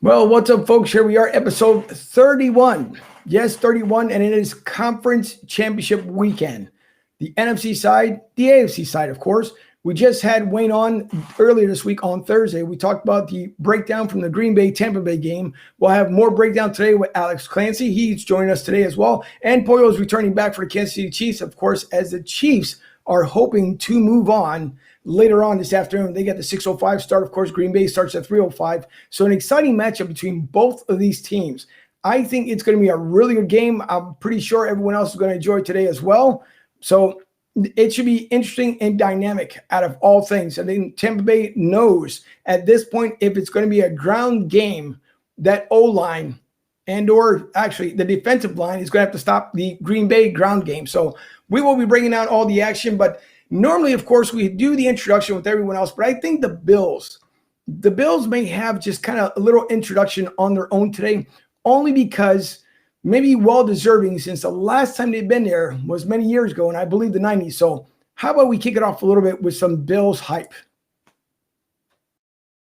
Well, what's up, folks? Here we are, episode 31. Yes, 31, and it is Conference Championship weekend. The NFC side, the AFC side, of course. We just had Wayne on earlier this week on Thursday. We talked about the breakdown from the Green Bay-Tampa Bay game. We'll have more breakdown today with Alex Clancy. He's joining us today as well. And Pollo is returning back for the Kansas City Chiefs, of course, as the Chiefs are hoping to move on later on this afternoon. They get the 6:05 start. Of course, Green Bay starts at 3:05. So an exciting matchup between both of these teams. I think it's going to be a really good game. I'm pretty sure everyone else is going to enjoy today as well. So it should be interesting and dynamic out of all things. I think Tampa Bay knows at this point, if it's going to be a ground game, that O-line and or actually the defensive line is going to have to stop the Green Bay ground game. So we will be bringing out all the action, but normally, of course, we do the introduction with everyone else, but I think the Bills may have just kind of a little introduction on their own today, only because maybe well-deserving, since the last time they've been there was many years ago, and I believe the 90s. So how about we kick it off a little bit with some Bills hype?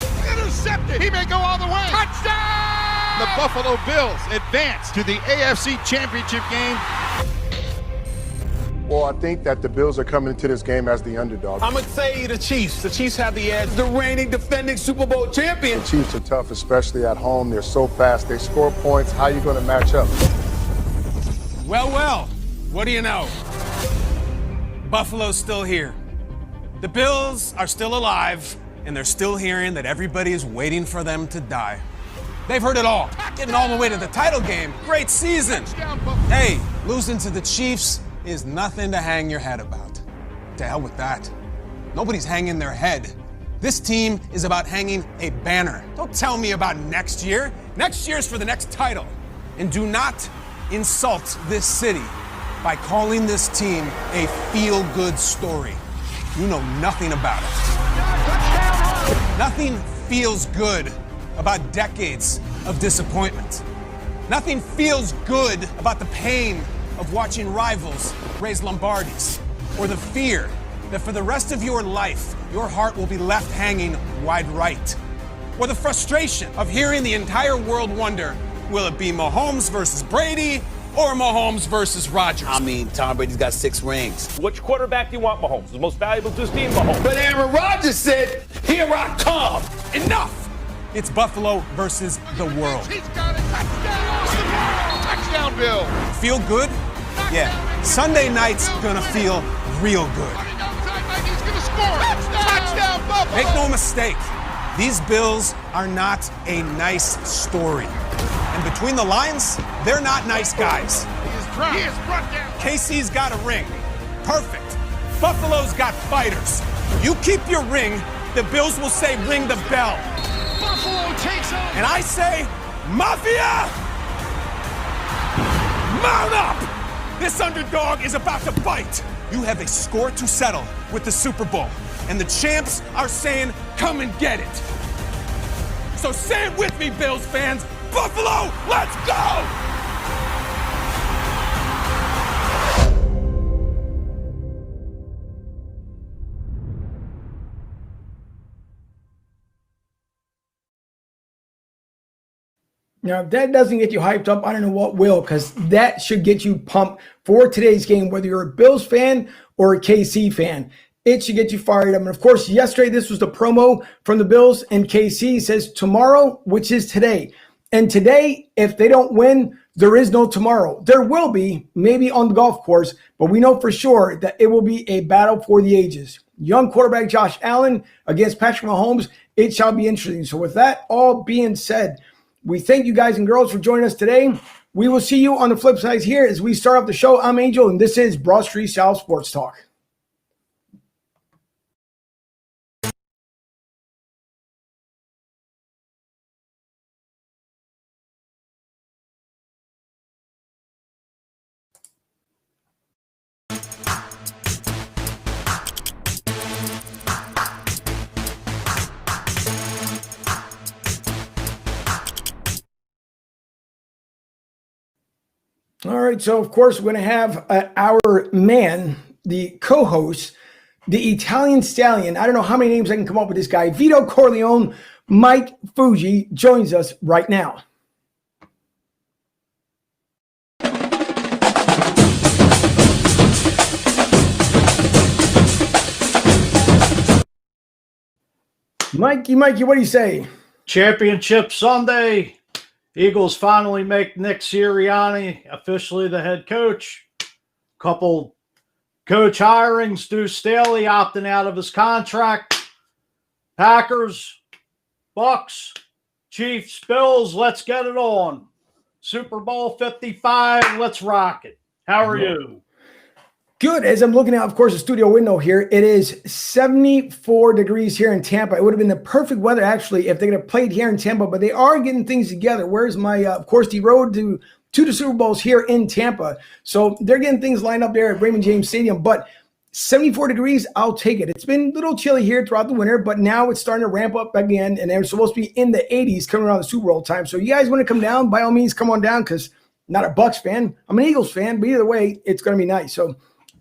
Intercepted. He may go all the way. Touchdown! The Buffalo Bills advance to the AFC Championship game. Well, I think that the Bills are coming into this game as the underdog. I'm going to say the Chiefs. The Chiefs have the edge. The reigning, defending Super Bowl champion. The Chiefs are tough, especially at home. They're so fast. They score points. How are you going to match up? Well, what do you know? Buffalo's still here. The Bills are still alive, and they're still hearing that everybody is waiting for them to die. They've heard it all. Getting all the way to the title game. Great season. Hey, losing to the Chiefs is nothing to hang your head about. To hell with that. Nobody's hanging their head. This team is about hanging a banner. Don't tell me about next year. Next year's for the next title. And do not insult this city by calling this team a feel-good story. You know nothing about it. Nothing feels good about decades of disappointment. Nothing feels good about the pain of watching rivals raise Lombardis, or the fear that for the rest of your life, your heart will be left hanging wide right, or the frustration of hearing the entire world wonder, will it be Mahomes versus Brady or Mahomes versus Rodgers? I mean, Tom Brady's got 6 rings. Which quarterback do you want, Mahomes? The most valuable to his team, Mahomes. But Aaron Rodgers said, here I come. Enough! It's Buffalo versus the world. He's got it. Touchdown, Bill. Feel good? Yeah. Sunday night's gonna feel real good. He's gonna score. Touchdown, Buffalo. Make no mistake, these Bills are not a nice story. And between the lines, they're not nice guys. He is brought down. KC's got a ring. Perfect. Buffalo's got fighters. You keep your ring, the Bills will say ring the bell. Buffalo takes over. And I say, Mafia! Mount up! This underdog is about to bite. You have a score to settle with the Super Bowl. And the champs are saying, come and get it. So say it with me, Bills fans. Buffalo, let's go! Now, if that doesn't get you hyped up, I don't know what will, because that should get you pumped for today's game, whether you're a Bills fan or a KC fan. It should get you fired up. And of course, yesterday, this was the promo from the Bills, and KC says tomorrow, which is today. And today, if they don't win, there is no tomorrow. There will be, maybe on the golf course, but we know for sure that it will be a battle for the ages. Young quarterback Josh Allen against Patrick Mahomes. It shall be interesting. So with that all being said, we thank you guys and girls for joining us today. We will see you on the flip side here as we start off the show. I'm Angel, and this is Broad Street South Sports Talk. All right, so of course we're going to have our man, the co-host, the Italian Stallion. I don't know how many names I can come up with this guy. Vito Corleone Mike Fuji joins us right now. Mikey, what do you say? Championship Sunday. Eagles finally make Nick Sirianni officially the head coach. Couple coach hirings, Deuce Staley opting out of his contract. Packers, Bucks, Chiefs, Bills, let's get it on. Super Bowl 55, let's rock it. How are you? Good. As I'm looking out, of course, the studio window here, it is 74 degrees here in Tampa. It would have been the perfect weather, actually, if they could have played here in Tampa, but they are getting things together. Where's my, of course, the road to the Super Bowls here in Tampa. So they're getting things lined up there at Raymond James Stadium, but 74 degrees, I'll take it. It's been a little chilly here throughout the winter, but now it's starting to ramp up again, and they're supposed to be in the 80s coming around the Super Bowl time. So you guys want to come down, by all means, come on down, because I'm not a Bucs fan. I'm an Eagles fan, but either way, it's going to be nice. So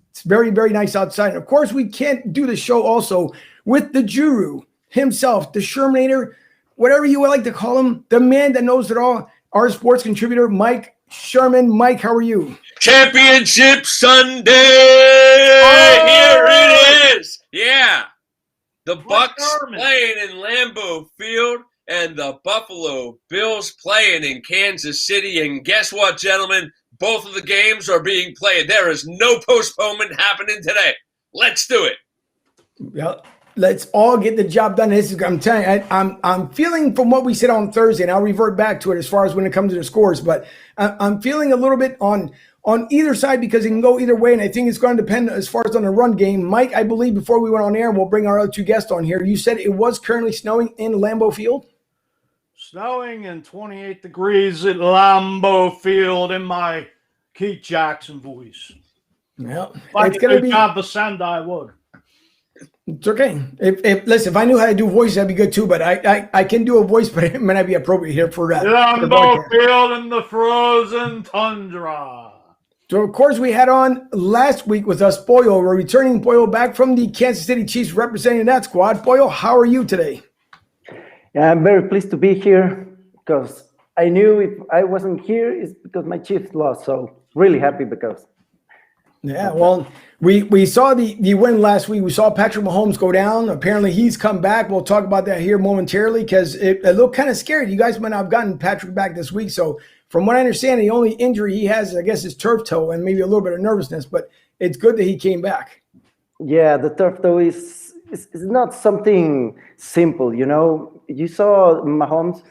it's very, very nice outside. And of course, we can't do the show also with the Guru himself, the Shermanator, whatever you would like to call him, the man that knows it all, our sports contributor, Mike Sherman. Mike, how are you? Championship Sunday! Here it is! Yeah. The Bucks playing in Lambeau Field and the Buffalo Bills playing in Kansas City. And guess what, gentlemen? Both of the games are being played. There is no postponement happening today. Let's do it. Well, let's all get the job done. I'm telling you, I'm feeling from what we said on Thursday, and I'll revert back to it as far as when it comes to the scores, but I'm feeling a little bit on either side because it can go either way, and I think it's going to depend as far as on the run game. Mike, I believe before we went on air, and we'll bring our other two guests on here, you said it was currently snowing in Lambeau Field? Snowing and 28 degrees at Lambeau Field in my Keith Jackson voice. Well, it's going to be Vicenda, I would. It's okay. Listen, if I knew how to do voices, that'd be good too. But I can do a voice, but it might not be appropriate here for that. Lambeau Field in the frozen tundra. So of course we had on last week with us Boyo. We're returning Boyo back from the Kansas City Chiefs, representing that squad. Boyo, how are you today? Yeah, I'm very pleased to be here because I knew if I wasn't here, it's because my Chiefs lost. So really happy because. Yeah, well, we saw the win last week. We saw Patrick Mahomes go down. Apparently he's come back. We'll talk about that here momentarily because it looked kind of scary. You guys might not have gotten Patrick back this week. So from what I understand, the only injury he has, I guess, is turf toe and maybe a little bit of nervousness. But it's good that he came back. Yeah, the turf toe is not something simple, you know. You saw Mahomes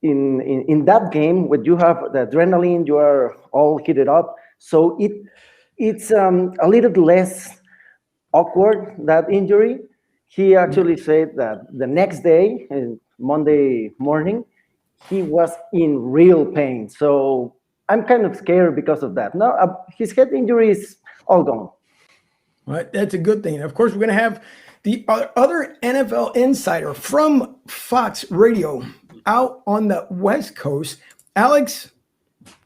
in that game when you have the adrenaline, you are all heated up. So it's a little less awkward, that injury. He actually said that the next day, Monday morning, he was in real pain. So I'm kind of scared because of that. No, his head injury is all gone. Right, that's a good thing. Of course, we're going to have the other NFL insider from Fox Radio out on the West Coast, Alex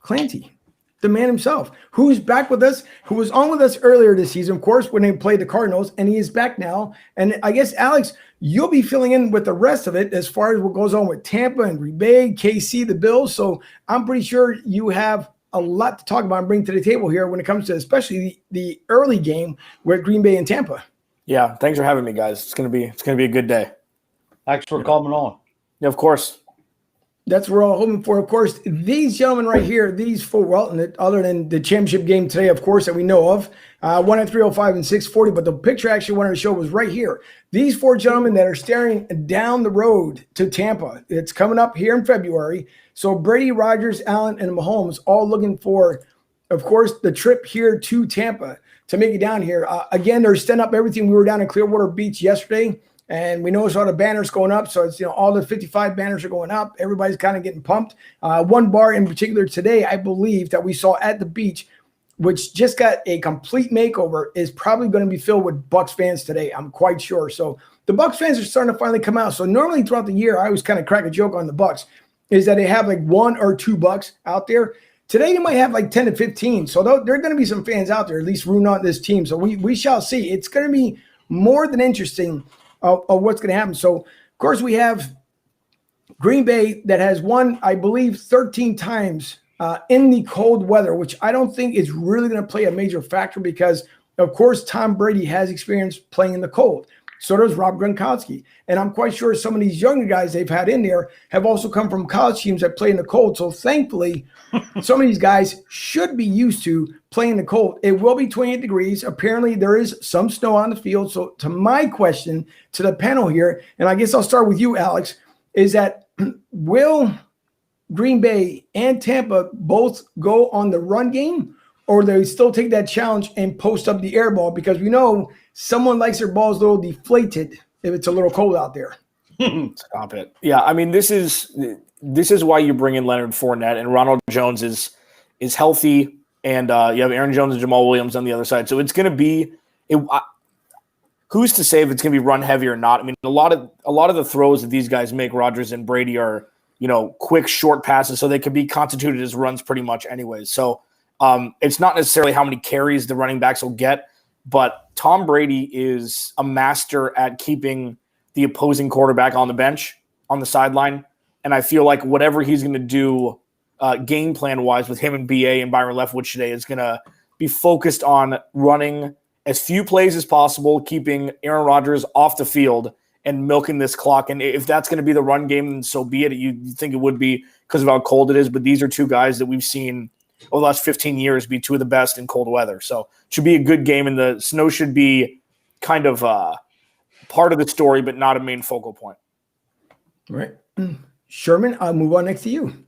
Clancy, the man himself, who's back with us, who was on with us earlier this season, of course, when they played the Cardinals, and he is back now. And I guess, Alex, you'll be filling in with the rest of it as far as what goes on with Tampa and Green Bay, KC, the Bills. So I'm pretty sure you have a lot to talk about and bring to the table here when it comes to especially the early game with Green Bay and Tampa. Yeah, thanks for having me, guys. It's gonna be a good day. Thanks for coming on. Yeah, of course. That's what we're all hoping for. Of course, these gentlemen right here, these four, well, other than the championship game today, of course, that we know of, 1 at 305 and 640, but the picture actually wanted to show was right here. These four gentlemen that are staring down the road to Tampa. It's coming up here in February. So Brady, Rodgers, Allen, and Mahomes all looking for, of course, the trip here to Tampa to make it down here. Again, they're setting up everything. We were down in Clearwater Beach yesterday, and we noticed all the banners going up. So it's, all the 55 banners are going up. Everybody's kind of getting pumped. One bar in particular today, I believe, that we saw at the beach, which just got a complete makeover, is probably going to be filled with Bucs fans today. I'm quite sure. So the Bucs fans are starting to finally come out. So normally throughout the year, I always kind of crack a joke on the Bucs, is that they have like 1 or 2 Bucs out there. Today they might have like 10 to 15. So there are going to be some fans out there at least rooting on this team. So we shall see. It's going to be more than interesting of what's going to happen. So Of course, we have Green Bay that has won, I believe, 13 times in the cold weather, which I don't think is really going to play a major factor because, of course, Tom Brady has experience playing in the cold. So does Rob Gronkowski. And I'm quite sure some of these younger guys they've had in there have also come from college teams that play in the cold. So thankfully, some of these guys should be used to playing in the cold. It will be 28 degrees. Apparently, there is some snow on the field. So to my question to the panel here, and I guess I'll start with you, Alex, is that will Green Bay and Tampa both go on the run game, or they still take that challenge and post up the air ball? Because we know someone likes their balls a little deflated if it's a little cold out there. Stop it. Yeah, I mean, this is why you bring in Leonard Fournette, and Ronald Jones is healthy, and you have Aaron Jones and Jamal Williams on the other side. So it's going to be who's to say if it's going to be run heavy or not? I mean, a lot of the throws that these guys make, Rodgers and Brady, are quick, short passes, so they can be constituted as runs pretty much anyways. So it's not necessarily how many carries the running backs will get, but Tom Brady is a master at keeping the opposing quarterback on the bench, on the sideline, and I feel like whatever he's going to do game plan-wise with him and BA and Byron Leftwich today is going to be focused on running as few plays as possible, keeping Aaron Rodgers off the field and milking this clock. And if that's going to be the run game, then so be it. You think it would be because of how cold it is, but these are two guys that we've seen over the last 15 years be two of the best in cold weather. So it should be a good game, and the snow should be kind of part of the story, but not a main focal point. All right. Sherman, I'll move on next to you.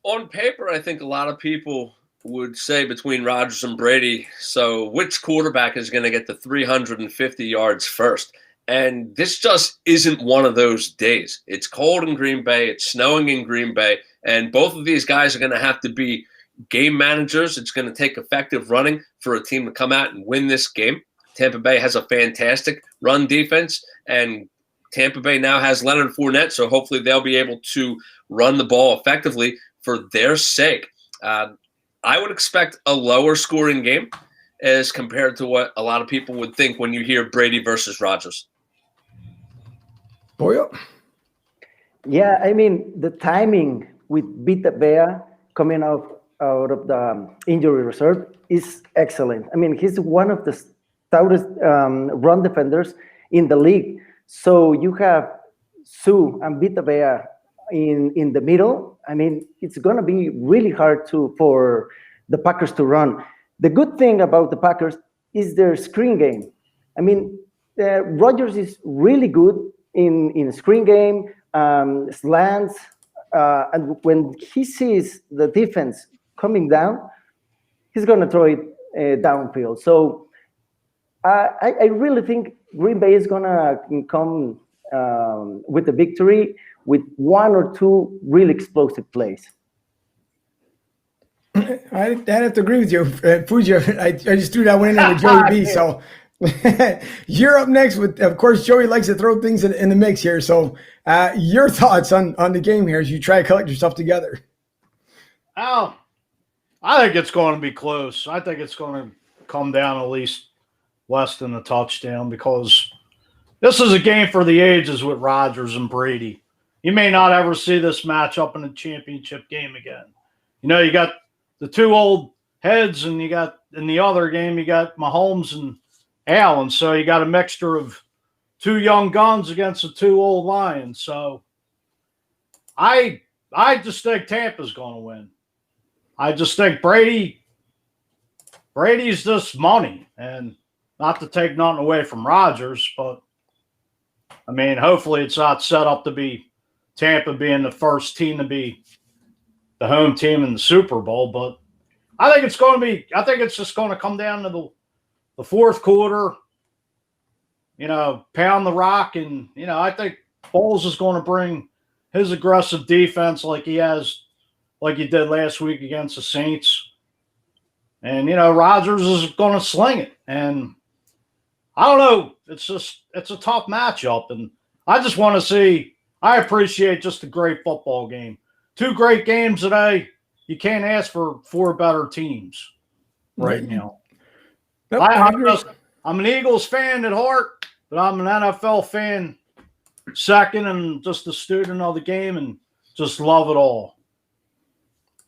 On paper, I think a lot of people would say between Rodgers and Brady, so which quarterback is going to get the 350 yards first? And this just isn't one of those days. It's cold in Green Bay. It's snowing in Green Bay. And both of these guys are going to have to be game managers. It's going to take effective running for a team to come out and win this game. Tampa Bay has a fantastic run defense, and Tampa Bay now has Leonard Fournette, so hopefully they'll be able to run the ball effectively for their sake. I would expect a lower scoring game as compared to what a lot of people would think when you hear Brady versus Rodgers. Boyo? Yeah, I mean, the timing with Vita Vea coming out of the injury reserve is excellent. I mean, he's one of the stoutest run defenders in the league. So you have Sue and Vita Vea in the middle. I mean, it's going to be really hard for the Packers to run. The good thing about the Packers is their screen game. I mean, Rodgers is really good in screen game, slants, and when he sees the defense coming down, he's going to throw it downfield. So I really think Green Bay is going to come with the victory with one or two really explosive plays. I have to agree with you, Fuji. I just threw that one in there with Joey B. So you're up next with, of course, Joey likes to throw things in the mix here. So your thoughts on the game here as you try to collect yourself together. Oh, I think it's going to be close. I think it's going to come down at least less than a touchdown, because this is a game for the ages with Rodgers and Brady. You may not ever see this matchup in a championship game again. You know, you got the two old heads, and you got in the other game, you got Mahomes and Allen. So you got a mixture of two young guns against the two old lions. So I just think Tampa's going to win. I just think Brady's just money, and not to take nothing away from Rodgers, but I mean, hopefully it's not set up to be Tampa being the first team to be the home team in the Super Bowl. But I think it's just going to come down to the fourth quarter, pound the rock. And, I think Foles is going to bring his aggressive defense like he did last week against the Saints. And, Rodgers is going to sling it. And I don't know. It's a tough matchup. And I just want to see, I appreciate just a great football game. Two great games today. You can't ask for four better teams right now. I'm an Eagles fan at heart, but I'm an NFL fan second and just a student of the game and just love it all.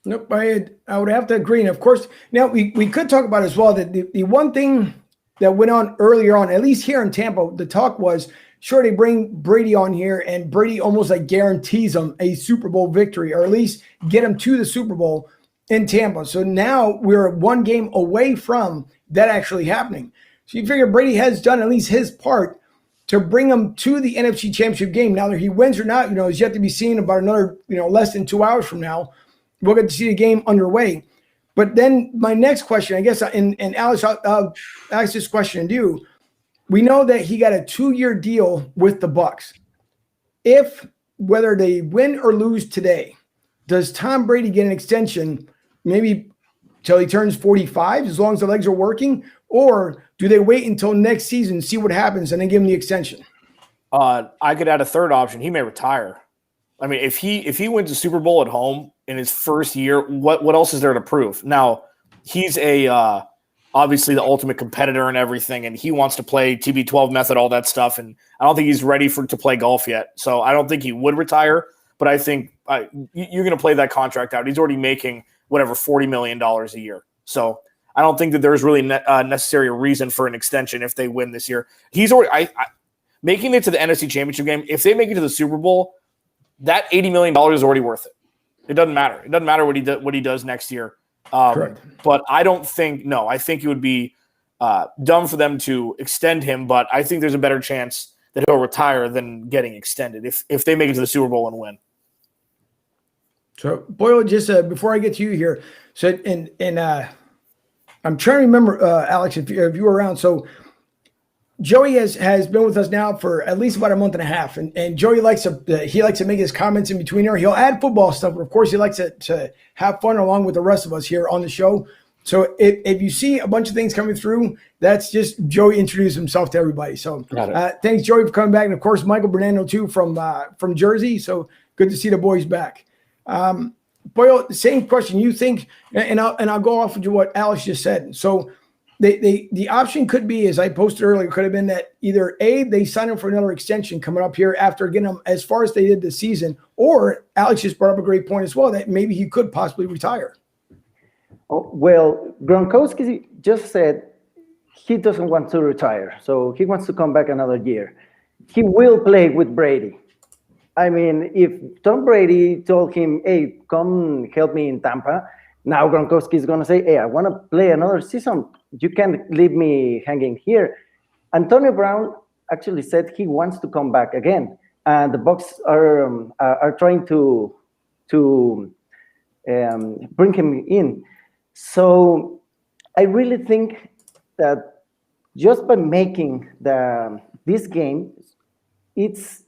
Nope, I would have to agree. And of course, now we could talk about as well that the one thing that went on earlier on, at least here in Tampa, the talk was, sure, they bring Brady on here and Brady almost like guarantees them a Super Bowl victory, or at least get them to the Super Bowl in Tampa. So now we're one game away from that actually happening. So you figure Brady has done at least his part to bring them to the NFC Championship game. Now, whether he wins or not, is yet to be seen. About another, less than 2 hours from now, we'll get to see the game underway. But then my next question, I guess, and Alex, I'll ask this question to you. We know that he got a 2-year deal with the Bucs. Whether they win or lose today, does Tom Brady get an extension maybe till he turns 45, as long as the legs are working? Or do they wait until next season, see what happens, and then give him the extension? I could add a third option. He may retire. I mean, if he wins a Super Bowl at home in his first year, what else is there to prove? Now, he's obviously the ultimate competitor and everything, and he wants to play TB12 method, all that stuff, and I don't think he's ready to play golf yet. So I don't think he would retire, but I think you're going to play that contract out. He's already making whatever $40 million a year. So I don't think that there's really necessary reason for an extension if they win this year. He's already making it to the NFC Championship game. If they make it to the Super Bowl, that $80 million is already worth it. It doesn't matter. It doesn't matter what he does next year. But I don't think – no, I think it would be dumb for them to extend him, but I think there's a better chance that he'll retire than getting extended if they make it to the Super Bowl and win. So, Boyle, just before I get to you here, so and I'm trying to remember, Alex, if you were around. So Joey has been with us now for at least about a month and a half, and Joey likes to make his comments in between there. He'll add football stuff, but of course he likes to have fun along with the rest of us here on the show. So if you see a bunch of things coming through, that's just Joey introduced himself to everybody. So thanks, Joey, for coming back, and of course Michael Bernardo too from Jersey. So good to see the boys back. Boyle, same question. You think, and I'll go off of what Alex just said. So the option could be, as I posted earlier, could have been that either they sign him for another extension coming up here after getting him as far as they did this season, or Alex just brought up a great point as well that maybe he could possibly retire. Oh, well, Gronkowski just said he doesn't want to retire, so he wants to come back another year. He will play with Brady. I mean, if Tom Brady told him, hey, come help me in Tampa, now Gronkowski is going to say, hey, I want to play another season. You can't leave me hanging here. Antonio Brown actually said he wants to come back again. And the Bucs are trying to bring him in. So I really think that just by making this game, it's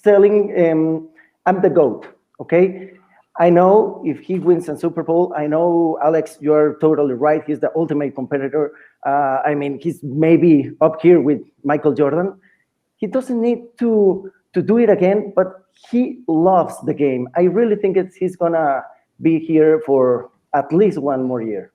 telling I'm the GOAT, okay? I know if he wins a Super Bowl, I know, Alex, you're totally right. He's the ultimate competitor. I mean, he's maybe up here with Michael Jordan. He doesn't need to do it again, but he loves the game. I really think he's going to be here for at least one more year.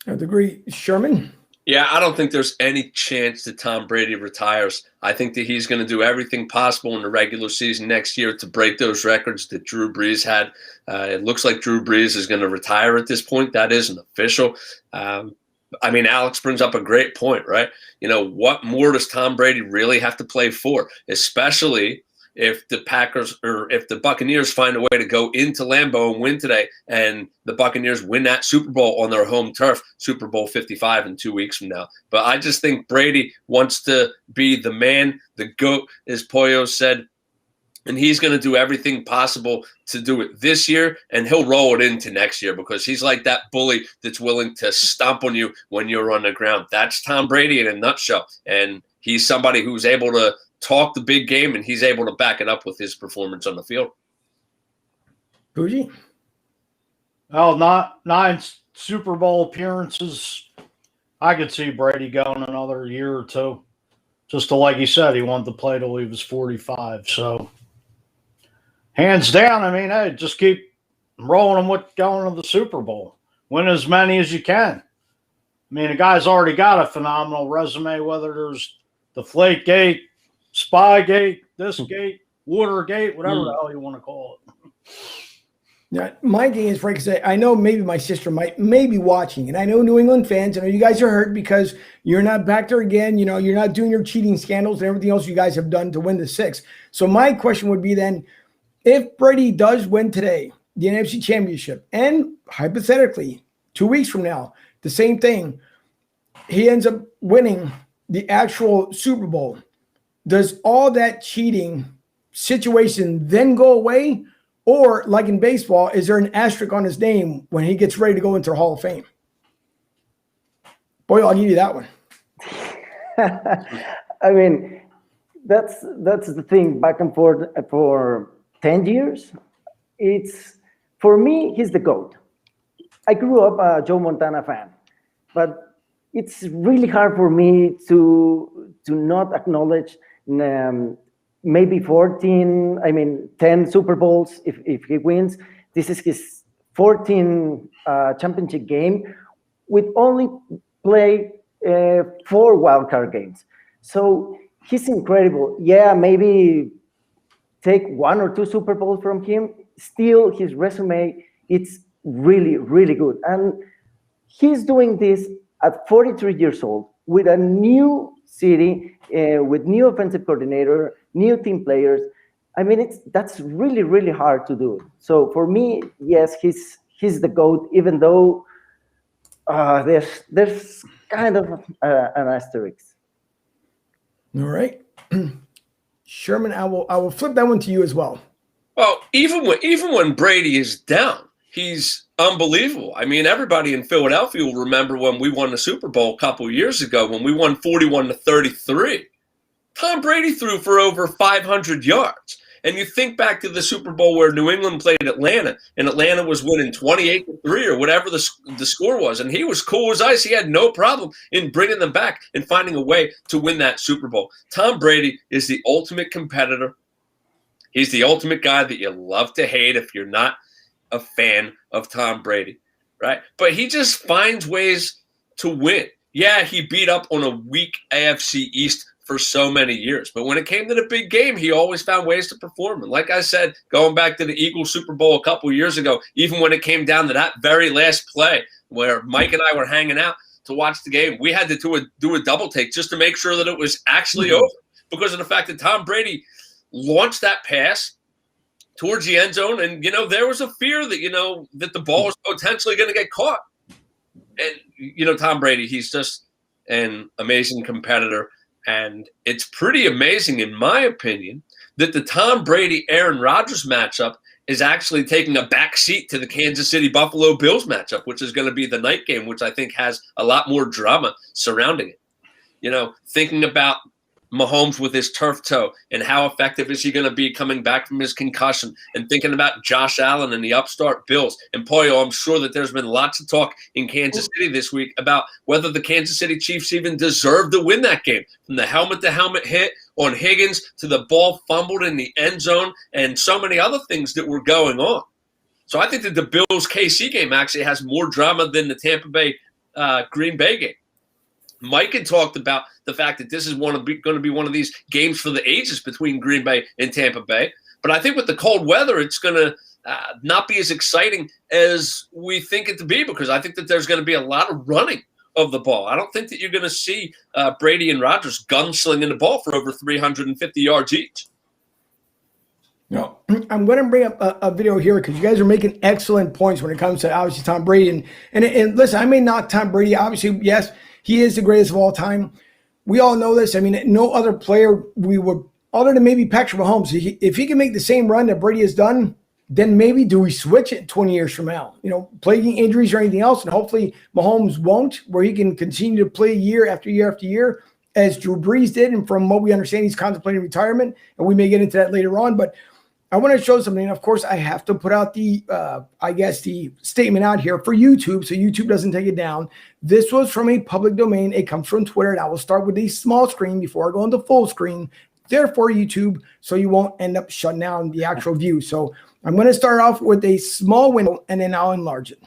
I would agree. Sherman? Yeah, I don't think there's any chance that Tom Brady retires. I think that he's going to do everything possible in the regular season next year to break those records that Drew Brees had. It looks like Drew Brees is going to retire at this point. That isn't official. I mean, Alex brings up a great point, right? You know, what more does Tom Brady really have to play for, especially if the Packers or if the Buccaneers find a way to go into Lambeau and win today, and the Buccaneers win that Super Bowl on their home turf, Super Bowl 55 in 2 weeks from now. But I just think Brady wants to be the man, the GOAT, as Pollo said, and he's going to do everything possible to do it this year, and he'll roll it into next year because he's like that bully that's willing to stomp on you when you're on the ground. That's Tom Brady in a nutshell, and he's somebody who's able to talk the big game, and he's able to back it up with his performance on the field. Bougie? Well, 9 Super Bowl appearances. I could see Brady going another year or two. Just like he said, he wanted to play till he was 45. So, hands down, I mean, hey, just keep rolling them with going to the Super Bowl. Win as many as you can. I mean, the guy's already got a phenomenal resume, whether there's Deflategate, Spygate, this gate, Watergate, whatever the hell you want to call it. Yeah, my thing is, Frank, I know maybe my sister may be watching, and I know New England fans, I know you guys are hurt because you're not back there again. You're not doing your cheating scandals and everything else you guys have done to win the six. So my question would be then, if Brady does win today, the NFC Championship, and hypothetically, 2 weeks from now, the same thing, he ends up winning the actual Super Bowl, does all that cheating situation then go away? Or, like in baseball, is there an asterisk on his name when he gets ready to go into the Hall of Fame? Boy, I'll give you that one. I mean, that's the thing, back and forth for 10 years. It's, for me, he's the GOAT. I grew up a Joe Montana fan, but it's really hard for me to not acknowledge maybe 10 Super Bowls if he wins. This is his 14th championship game with only play 4 wildcard games. So he's incredible. Yeah, maybe take 1 or 2 Super Bowls from him. Still, his resume, it's really, really good. And he's doing this at 43 years old with a new city, with new offensive coordinator, new team players. I mean, that's really, really hard to do. So for me, yes, he's the GOAT, even though there's kind of an asterisk. All right. Sherman, I will flip that one to you as well. Well, even when Brady is down, he's unbelievable. I mean, everybody in Philadelphia will remember when we won the Super Bowl a couple of years ago when we won 41-33. Tom Brady threw for over 500 yards. And you think back to the Super Bowl where New England played Atlanta, and Atlanta was winning 28-3 or whatever the score was, and he was cool as ice. He had no problem in bringing them back and finding a way to win that Super Bowl. Tom Brady is the ultimate competitor. He's the ultimate guy that you love to hate if you're not a fan of Tom Brady, right? But he just finds ways to win. Yeah, he beat up on a weak AFC East for so many years. But when it came to the big game, he always found ways to perform. And like I said, going back to the Eagles Super Bowl a couple years ago, even when it came down to that very last play where Mike and I were hanging out to watch the game, we had to do a double take just to make sure that it was actually over because of the fact that Tom Brady launched that pass towards the end zone. And, there was a fear that, that the ball was potentially going to get caught. And, Tom Brady, he's just an amazing competitor. And it's pretty amazing, in my opinion, that the Tom Brady-Aaron Rodgers matchup is actually taking a back seat to the Kansas City Buffalo Bills matchup, which is going to be the night game, which I think has a lot more drama surrounding it. Thinking about Mahomes with his turf toe and how effective is he going to be coming back from his concussion, and thinking about Josh Allen and the upstart Bills. And Pollo, I'm sure that there's been lots of talk in Kansas City this week about whether the Kansas City Chiefs even deserve to win that game. From the helmet-to-helmet hit on Higgins to the ball fumbled in the end zone and so many other things that were going on. So I think that the Bills-KC game actually has more drama than the Tampa Bay-Green Bay game. Mike had talked about the fact that this is going to be one of these games for the ages between Green Bay and Tampa Bay. But I think with the cold weather, it's going to not be as exciting as we think it to be, because I think that there's going to be a lot of running of the ball. I don't think that you're going to see Brady and Rodgers gunslinging the ball for over 350 yards each. No, I'm going to bring up a video here because you guys are making excellent points when it comes to obviously Tom Brady. And listen, I may knock Tom Brady. Obviously, yes, he is the greatest of all time. We all know this. I mean, no other player we would, other than maybe Patrick Mahomes, if he can make the same run that Brady has done, then maybe do we switch it 20 years from now? Plaguing injuries or anything else, and hopefully Mahomes won't, where he can continue to play year after year after year, as Drew Brees did. And from what we understand, he's contemplating retirement, and we may get into that later on. But I want to show something. And of course, I have to put out the statement out here for YouTube, so YouTube doesn't take it down. This was from a public domain. It comes from Twitter, and I will start with a small screen before I go into full screen. Therefore, YouTube, so you won't end up shutting down the actual view. So I'm going to start off with a small window, and then I'll enlarge it.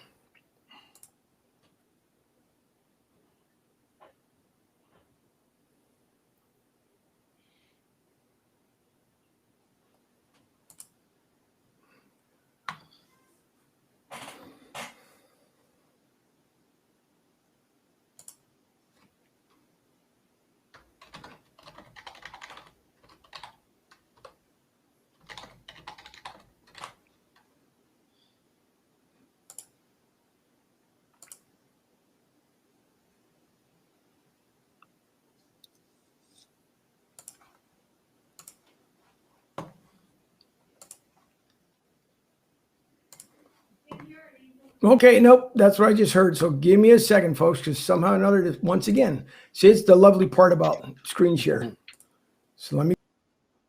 Okay, nope, that's what I just heard. So give me a second, folks, because somehow or another, once again, see, it's the lovely part about screen share. So let me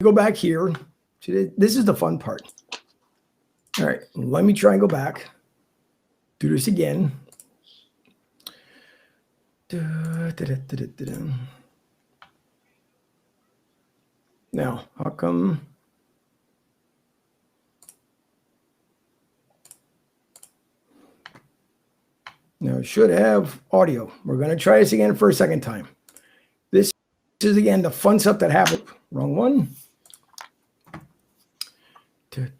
go back here. See, this is the fun part. All right, let me try and go back. Do this again. Now, how come? Now, it should have audio. We're going to try this again for a second time. This is, again, the fun stuff that happened. Wrong one. This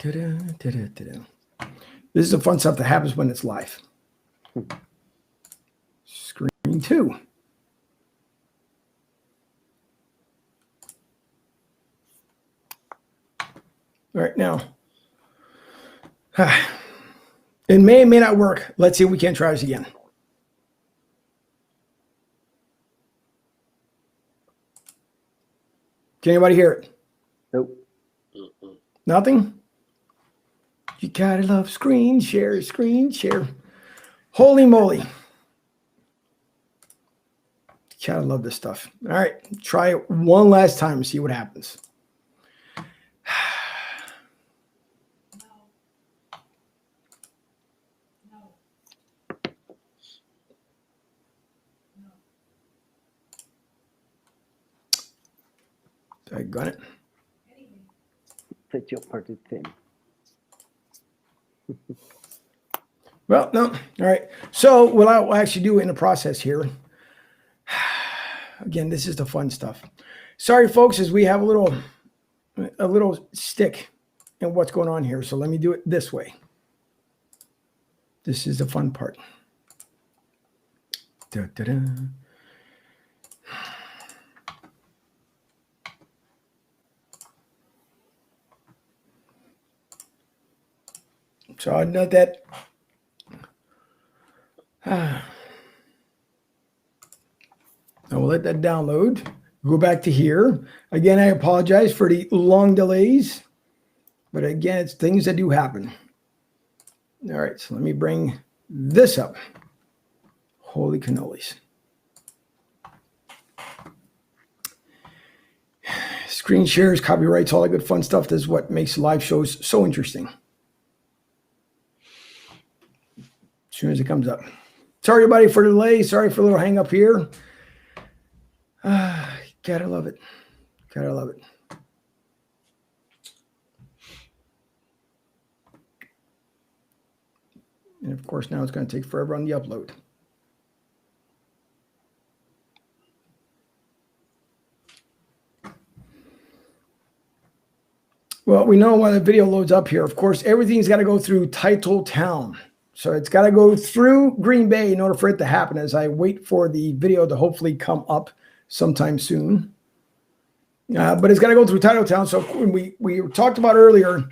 is the fun stuff that happens when it's live. Screen 2. All right, now. It may or may not work. Let's see if we can try this again. Can anybody hear it? Nope. Nothing? You gotta love screen share, screen share. Holy moly. Gotta love this stuff. All right, try it one last time and see what happens. I got it. Take your party thing. Well, no. All right. So what I'll actually do in the process here, again, this is the fun stuff. Sorry, folks, as we have a little stick in what's going on here. So let me do it this way. This is the fun part. Da-da-da. So I know that. I will let that download. Go back to here. Again, I apologize for the long delays. But again, it's things that do happen. All right, so let me bring this up. Holy cannolis. Screen shares, copyrights, all that good fun stuff. This is what makes live shows so interesting. As soon as it comes up. Sorry, everybody, for the delay. Sorry for a little hang up here. Gotta love it. Gotta love it. And of course, now it's going to take forever on the upload. Well, we know when the video loads up here, of course, everything's got to go through Title Town. So it's got to go through Green Bay in order for it to happen as I wait for the video to hopefully come up sometime soon. But it's got to go through Title Town. So we talked about earlier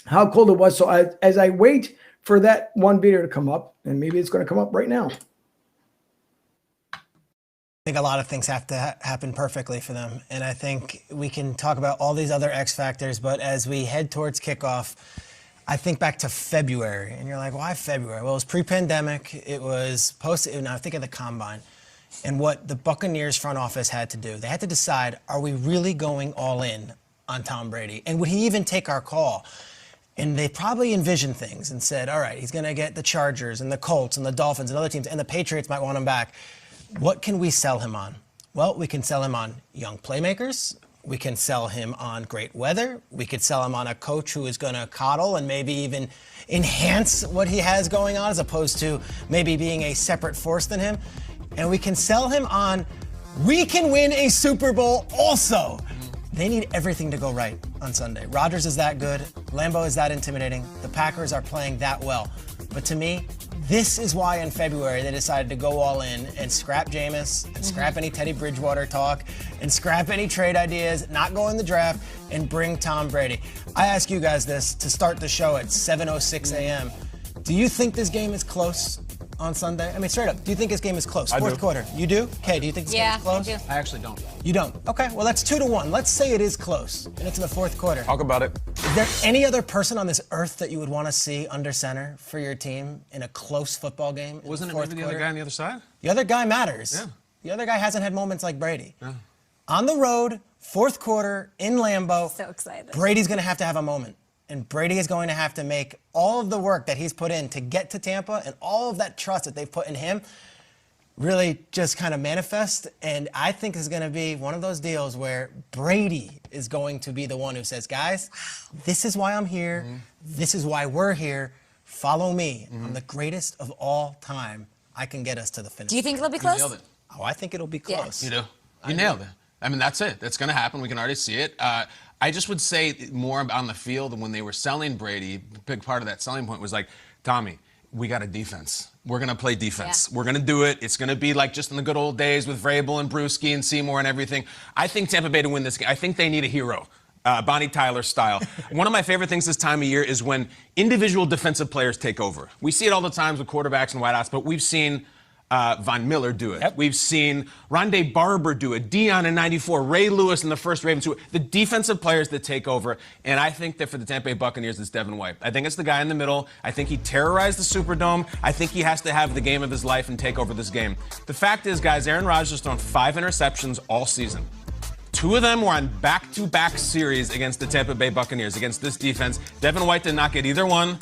how cold it was. So as I wait for that one video to come up, and maybe it's going to come up right now. I think a lot of things have to happen perfectly for them. And I think we can talk about all these other X factors, but as we head towards kickoff, I think back to February, and you're like, why February? Well, it was pre-pandemic. It was now I think of the Combine. And what the Buccaneers front office had to do, they had to decide, are we really going all in on Tom Brady? And would he even take our call? And they probably envisioned things and said, all right, he's going to get the Chargers and the Colts and the Dolphins and other teams, and the Patriots might want him back. What can we sell him on? Well, we can sell him on young playmakers. We can sell him on great weather. We could sell him on a coach who is going to coddle and maybe even enhance what he has going on as opposed to maybe being a separate force than him. And we can sell him on, we can win a Super Bowl also. They need everything to go right on Sunday. Rodgers is that good. Lambeau is that intimidating. The Packers are playing that well. But to me, this is why in February they decided to go all in and scrap Jameis and scrap any Teddy Bridgewater talk and scrap any trade ideas, not go in the draft, and bring Tom Brady. I ask you guys this to start the show at 7:06 a.m. Do you think this game is close? on Sunday? I mean, straight up, do you think this game is close? I Fourth do. quarter. You do? Okay, do you think this game is close? I do. I actually don't. You don't? Okay, well, that's 2-1. Let's say it is close, and it's in the fourth quarter. Talk about it. Is there any other person on this earth that you would want to see under center for your team in a close football game? Wasn't it fourth maybe the other quarter? guy on the other side? The other guy matters. Yeah. The other guy hasn't had moments like Brady. Yeah. On the road, fourth quarter, in Lambeau. So excited. Brady's going to have a moment. And Brady is going to have to make all of the work that he's put in to get to Tampa and all of that trust that they've put in him really just kind of manifest. And I think it's going to be one of those deals where Brady is going to be the one who says, guys, this is why I'm here. Mm-hmm. This is why we're here. Follow me. I'm the greatest of all time. I can get us to the finish. Do you think it'll be You close? nailed it. Oh, I think it'll be Yeah. close. You do. You nailed it. I mean, that's it. That's going to happen. We can already see it. I just would say more on the field, and when they were selling Brady, a big part of that selling point was like, Tommy, we got a defense. We're going to play defense. Yeah. We're going to do it. It's going to be like just in the good old days with Vrabel and Brewski and Seymour and everything. I think Tampa Bay to win this game. I think they need a hero. Bonnie Tyler style. One of my favorite things this time of year is when individual defensive players take over. We see it all the times with quarterbacks and wideouts, but we've seen Von Miller do it. Yep. We've seen Rondé Barber do it. Dion in '94, Ray Lewis in the first Ravens do it. The defensive players that take over, and I think that for the Tampa Bay Buccaneers, it's Devin White. I think it's the guy in the middle. I think he terrorized the Superdome. I think he has to have the game of his life and take over this game. The fact is, guys, Aaron Rodgers has thrown 5 interceptions all season. 2 of them were on back-to-back series against the Tampa Bay Buccaneers, against this defense. Devin White did not get either one.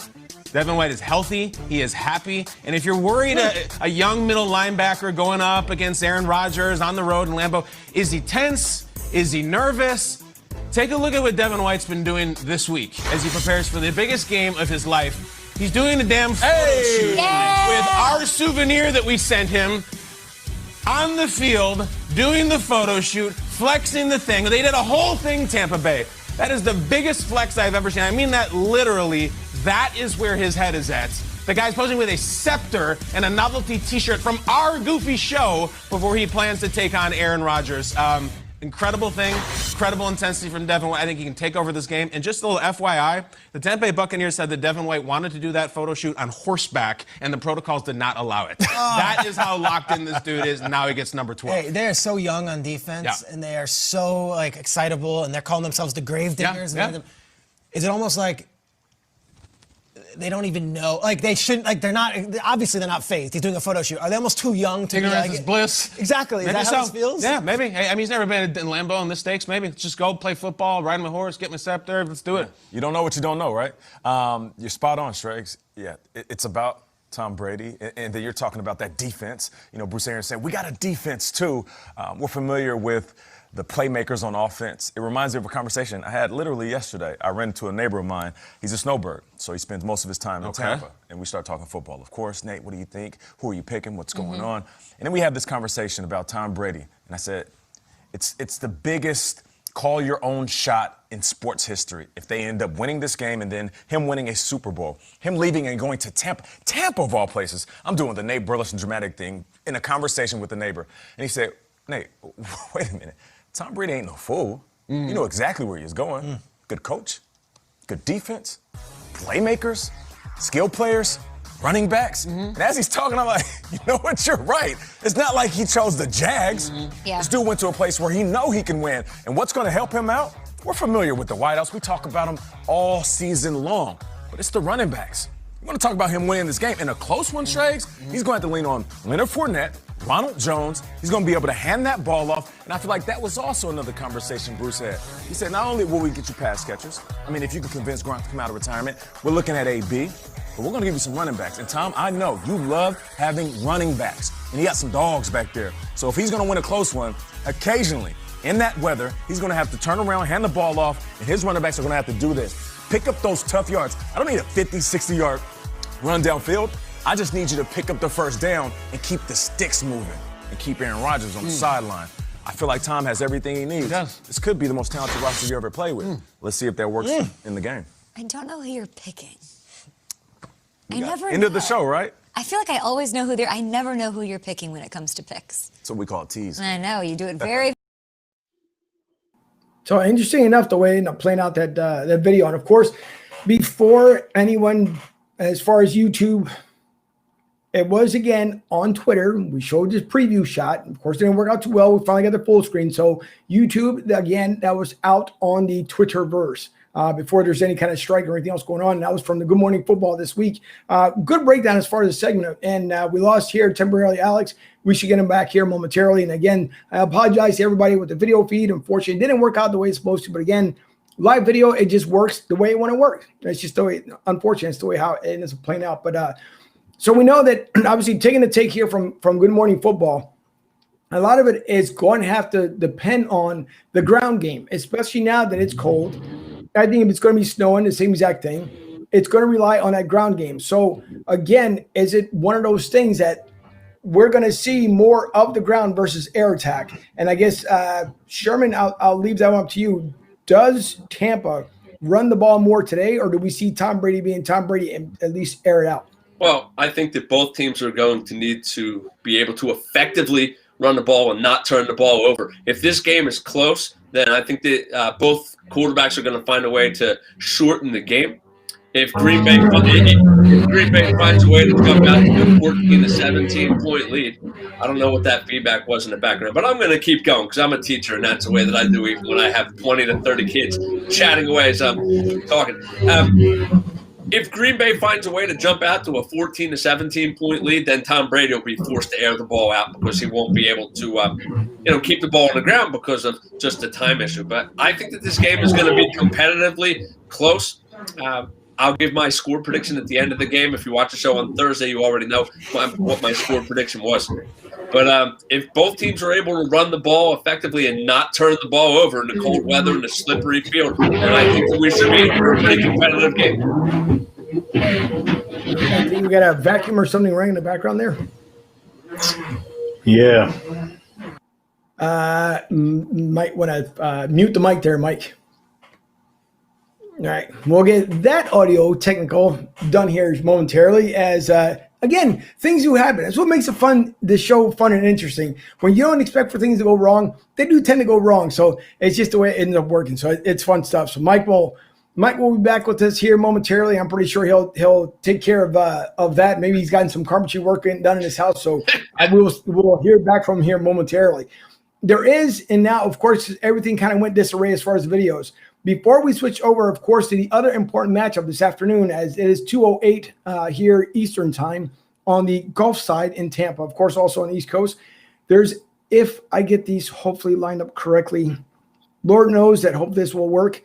Devin White is healthy. He is happy. And if you're worried a young middle linebacker going up against Aaron Rodgers on the road in Lambeau, is he tense? Is he nervous? Take a look at what Devin White's been doing this week as he prepares for the biggest game of his life. He's doing a damn photo shoot with our souvenir that we sent him on the field, doing the photo shoot, flexing the thing. They did a whole thing, Tampa Bay. That is the biggest flex I've ever seen. I mean that literally. That is where his head is at. The guy's posing with a scepter and a novelty t-shirt from our goofy show before he plans to take on Aaron Rodgers. Incredible thing, incredible intensity from Devin White. I think he can take over this game. And just a little FYI, the Tampa Bay Buccaneers said that Devin White wanted to do that photo shoot on horseback, and the protocols did not allow it. That is how locked in this dude is, and now he gets number 12. Hey, they are so young on defense, and they are so excitable, and they're calling themselves the Gravediggers. Yeah. Is it almost like they don't even know? Like they shouldn't. They're not. Obviously, they're not phased. He's doing a photo shoot. Are they almost too young to Ignorance be is bliss. Exactly. Is Maybe that how this feels? Yeah, maybe. Hey, I mean, he's never been in Lambeau in the stakes. Maybe let's just go play football, ride my horse, get my scepter. Let's do it. You don't know what you don't know, right? You're spot on, Schrags. Yeah, it's about Tom Brady, and then you're talking about that defense. You know, Bruce Arians saying, we got a defense, too. We're familiar with the playmakers on offense. It reminds me of a conversation I had literally yesterday. I ran into a neighbor of mine. He's a snowbird, so he spends most of his time in Tampa. And we start talking football. Of course, Nate, what do you think? Who are you picking? What's going on? And then we have this conversation about Tom Brady. And I said, it's the biggest call your own shot in sports history. If they end up winning this game and then him winning a Super Bowl, him leaving and going to Tampa of all places. I'm doing the Nate Burleson dramatic thing in a conversation with a neighbor. And he said, Nate, wait a minute. Tom Brady ain't no fool. You know exactly where he's going. Good coach, good defense, playmakers, skill players, running backs. And as he's talking, I'm like, you know what, you're right. It's not like he chose the Jags. Yeah. This dude went to a place where he know he can win. And what's going to help him out? We're familiar with the wideouts. We talk about them all season long. But it's the running backs. You want to talk about him winning this game. In a close one, Schrags, he's going to have to lean on Leonard Fournette, Ronald Jones. He's going to be able to hand that ball off. And I feel like that was also another conversation Bruce had. He said, not only will we get you pass catchers, I mean, if you can convince Gronk to come out of retirement, we're looking at AB, but we're going to give you some running backs. And Tom, I know you love having running backs. And he got some dogs back there. So if he's going to win a close one, occasionally, in that weather, he's going to have to turn around, hand the ball off, and his running backs are going to have to do this. Pick up those tough yards. I don't need a 50, 60-yard run downfield. I just need you to pick up the first down and keep the sticks moving and keep Aaron Rodgers on the sideline. I feel like Tom has everything he needs. He does. This could be the most talented roster you ever played with. Let's see if that works in the game. I don't know who you're picking. I never End know. of the show, right? I feel like I always know who they're. I never know who you're picking when it comes to picks. That's what we call tease. I know you do it very. So interesting enough, the way playing out that video, and of course, before anyone, as far as YouTube, It was, again, on Twitter. We showed this preview shot. Of course, it didn't work out too well. We finally got the full screen. So YouTube, again, that was out on the Twitterverse before there's any kind of strike or anything else going on. And that was from the Good Morning Football this week. Good breakdown as far as the segment. And we lost here temporarily, Alex. We should get him back here momentarily. And again, I apologize to everybody with the video feed. Unfortunately, it didn't work out the way it's supposed to. But again, live video, it just works the way it want to work. It's just the way, unfortunately, it's the way how it ends up playing out. But so we know that obviously taking the take here from Good Morning Football, a lot of it is going to have to depend on the ground game, especially now that it's cold. I think if it's going to be snowing, the same exact thing, it's going to rely on that ground game. So again, is it one of those things that we're going to see more of the ground versus air attack? And I guess, Sherman, I'll leave that one up to you. Does Tampa run the ball more today, or do we see Tom Brady being Tom Brady and at least air it out? Well, I think that both teams are going to need to be able to effectively run the ball and not turn the ball over. If this game is close, then I think that both quarterbacks are going to find a way to shorten the game. If Green Bay finds a way to jump out to a 14 to 17 point lead, I don't know what that feedback was in the background, but I'm going to keep going because I'm a teacher, and that's the way that I do even when I have 20 to 30 kids chatting away as I'm talking. If Green Bay finds a way to jump out to a 14 to 17 point lead, then Tom Brady will be forced to air the ball out because he won't be able to, keep the ball on the ground because of just the time issue. But I think that this game is going to be competitively close. I'll give my score prediction at the end of the game. If you watch the show on Thursday, you already know what my score prediction was. But if both teams are able to run the ball effectively and not turn the ball over in the cold weather and the slippery field, then I think that we should be in a pretty competitive game. I think we got a vacuum or something running in the background there. Yeah. Might want to mute the mic there, Mike. All right, we'll get that audio technical done here momentarily as, again, things do happen. That's what makes the show fun and interesting. When you don't expect for things to go wrong, they do tend to go wrong. So it's just the way it ends up working. So it's fun stuff. So Mike will be back with us here momentarily. I'm pretty sure he'll take care of that. Maybe he's gotten some carpentry work done in his house. So we'll hear back from him here momentarily. There is, and now, of course, everything kind of went disarray as far as the videos. Before we switch over, of course, to the other important matchup this afternoon, as it is 2:08 here Eastern time on the Gulf side in Tampa, of course, also on the East Coast. There's, if I get these hopefully lined up correctly, Lord knows that hope this will work.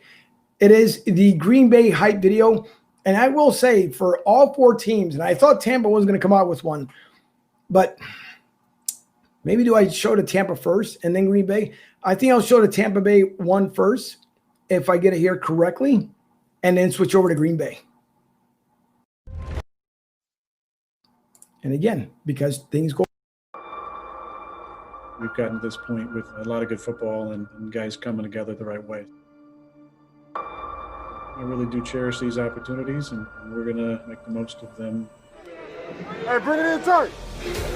It is the Green Bay hype video. And I will say for all four teams, and I thought Tampa was going to come out with one, but maybe do I show the Tampa first and then Green Bay? I think I'll show the Tampa Bay one first, if I get it here correctly, and then switch over to Green Bay. And again, because things go. We've gotten to this point with a lot of good football and guys coming together the right way. I really do cherish these opportunities, and we're going to make the most of them. Hey, bring it in tight.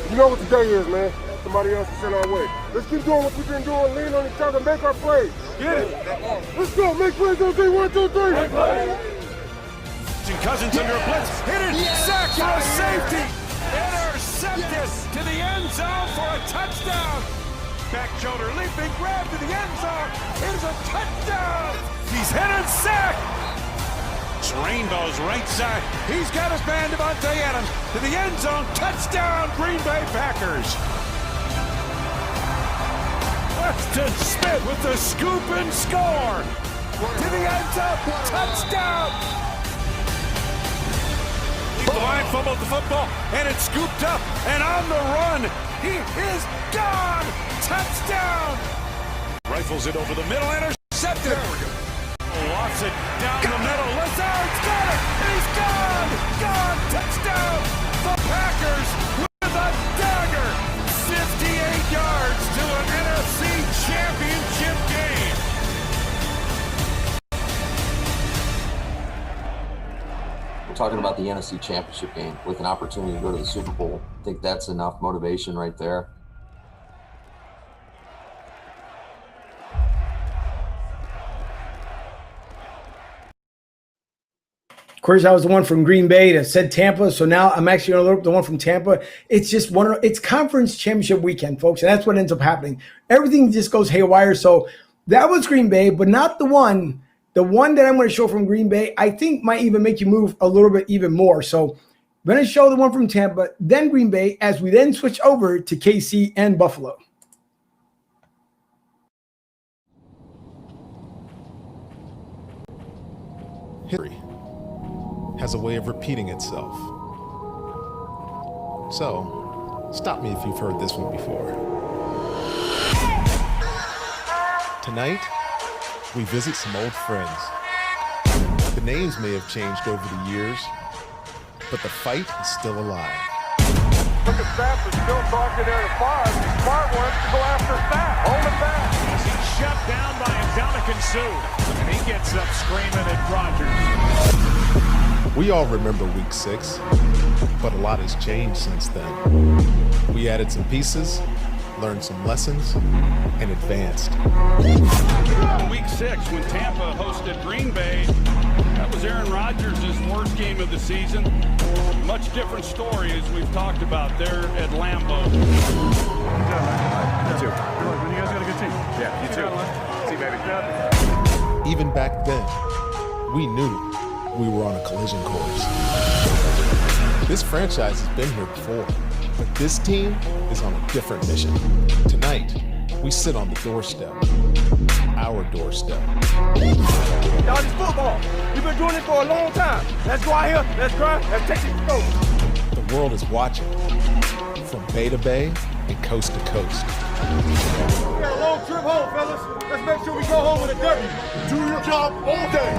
You know what today is, man. Somebody else is in our way. Let's keep doing what we've been doing, lean on each other, make our plays. Get it. Let's go. Make plays on 3, 1, 2, 3. Cousins under a blitz. Hit it. Sack for a safety. Intercepted to the end zone for a touchdown. Back shoulder leaping, grab to the end zone. It is a touchdown. He's hit and sacked. Rainbow's right side. He's got his man, Devontae Adams, to the end zone. Touchdown, Green Bay Packers. Preston Smith with the scoop and score. To the end zone. Touchdown. The line fumbled the football, and it's scooped up. And on the run, he is gone. Touchdown. Rifles it over the middle, intercepted. Lofts it down the middle. Lazard's got it. He's gone. Gone. Touchdown. The Packers with a dagger. 58 yards to an NFC Championship game. We're talking about the NFC Championship game with an opportunity to go to the Super Bowl. I think that's enough motivation right there. course, I was the one from Green Bay that said Tampa. So now I'm actually going to look up the one from Tampa. It's just it's conference championship weekend, folks. And that's what ends up happening. Everything just goes haywire. So that was Green Bay, but not the one. The one that I'm going to show from Green Bay, I think might even make you move a little bit even more. So I'm going to show the one from Tampa, then Green Bay, as we then switch over to KC and Buffalo. History has a way of repeating itself. So, stop me if you've heard this one before. Tonight, we visit some old friends. The names may have changed over the years, but the fight is still alive. Look at Stafford still talking there to 5. Smart wants to go after Staff. Hold it back. As he's shut down by Ndamukong Suh, and he gets up screaming at Rodgers. We all remember week 6, but a lot has changed since then. We added some pieces, learned some lessons, and advanced. Week 6, when Tampa hosted Green Bay, that was Aaron Rodgers' worst game of the season. Much different story as we've talked about there at Lambeau. You too. You guys got a good team. Yeah, you too. See, baby. Even back then, we knew we were on a collision course. This franchise has been here before, but this team is on a different mission. Tonight, we sit on the doorstep, our doorstep. Y'all, this football. You've been doing it for a long time. Let's go out here, let's grind, let's take it to go. The world is watching from bay to bay and coast to coast. We got a long trip home, fellas. Let's make sure we go home with a W. Do your job all day.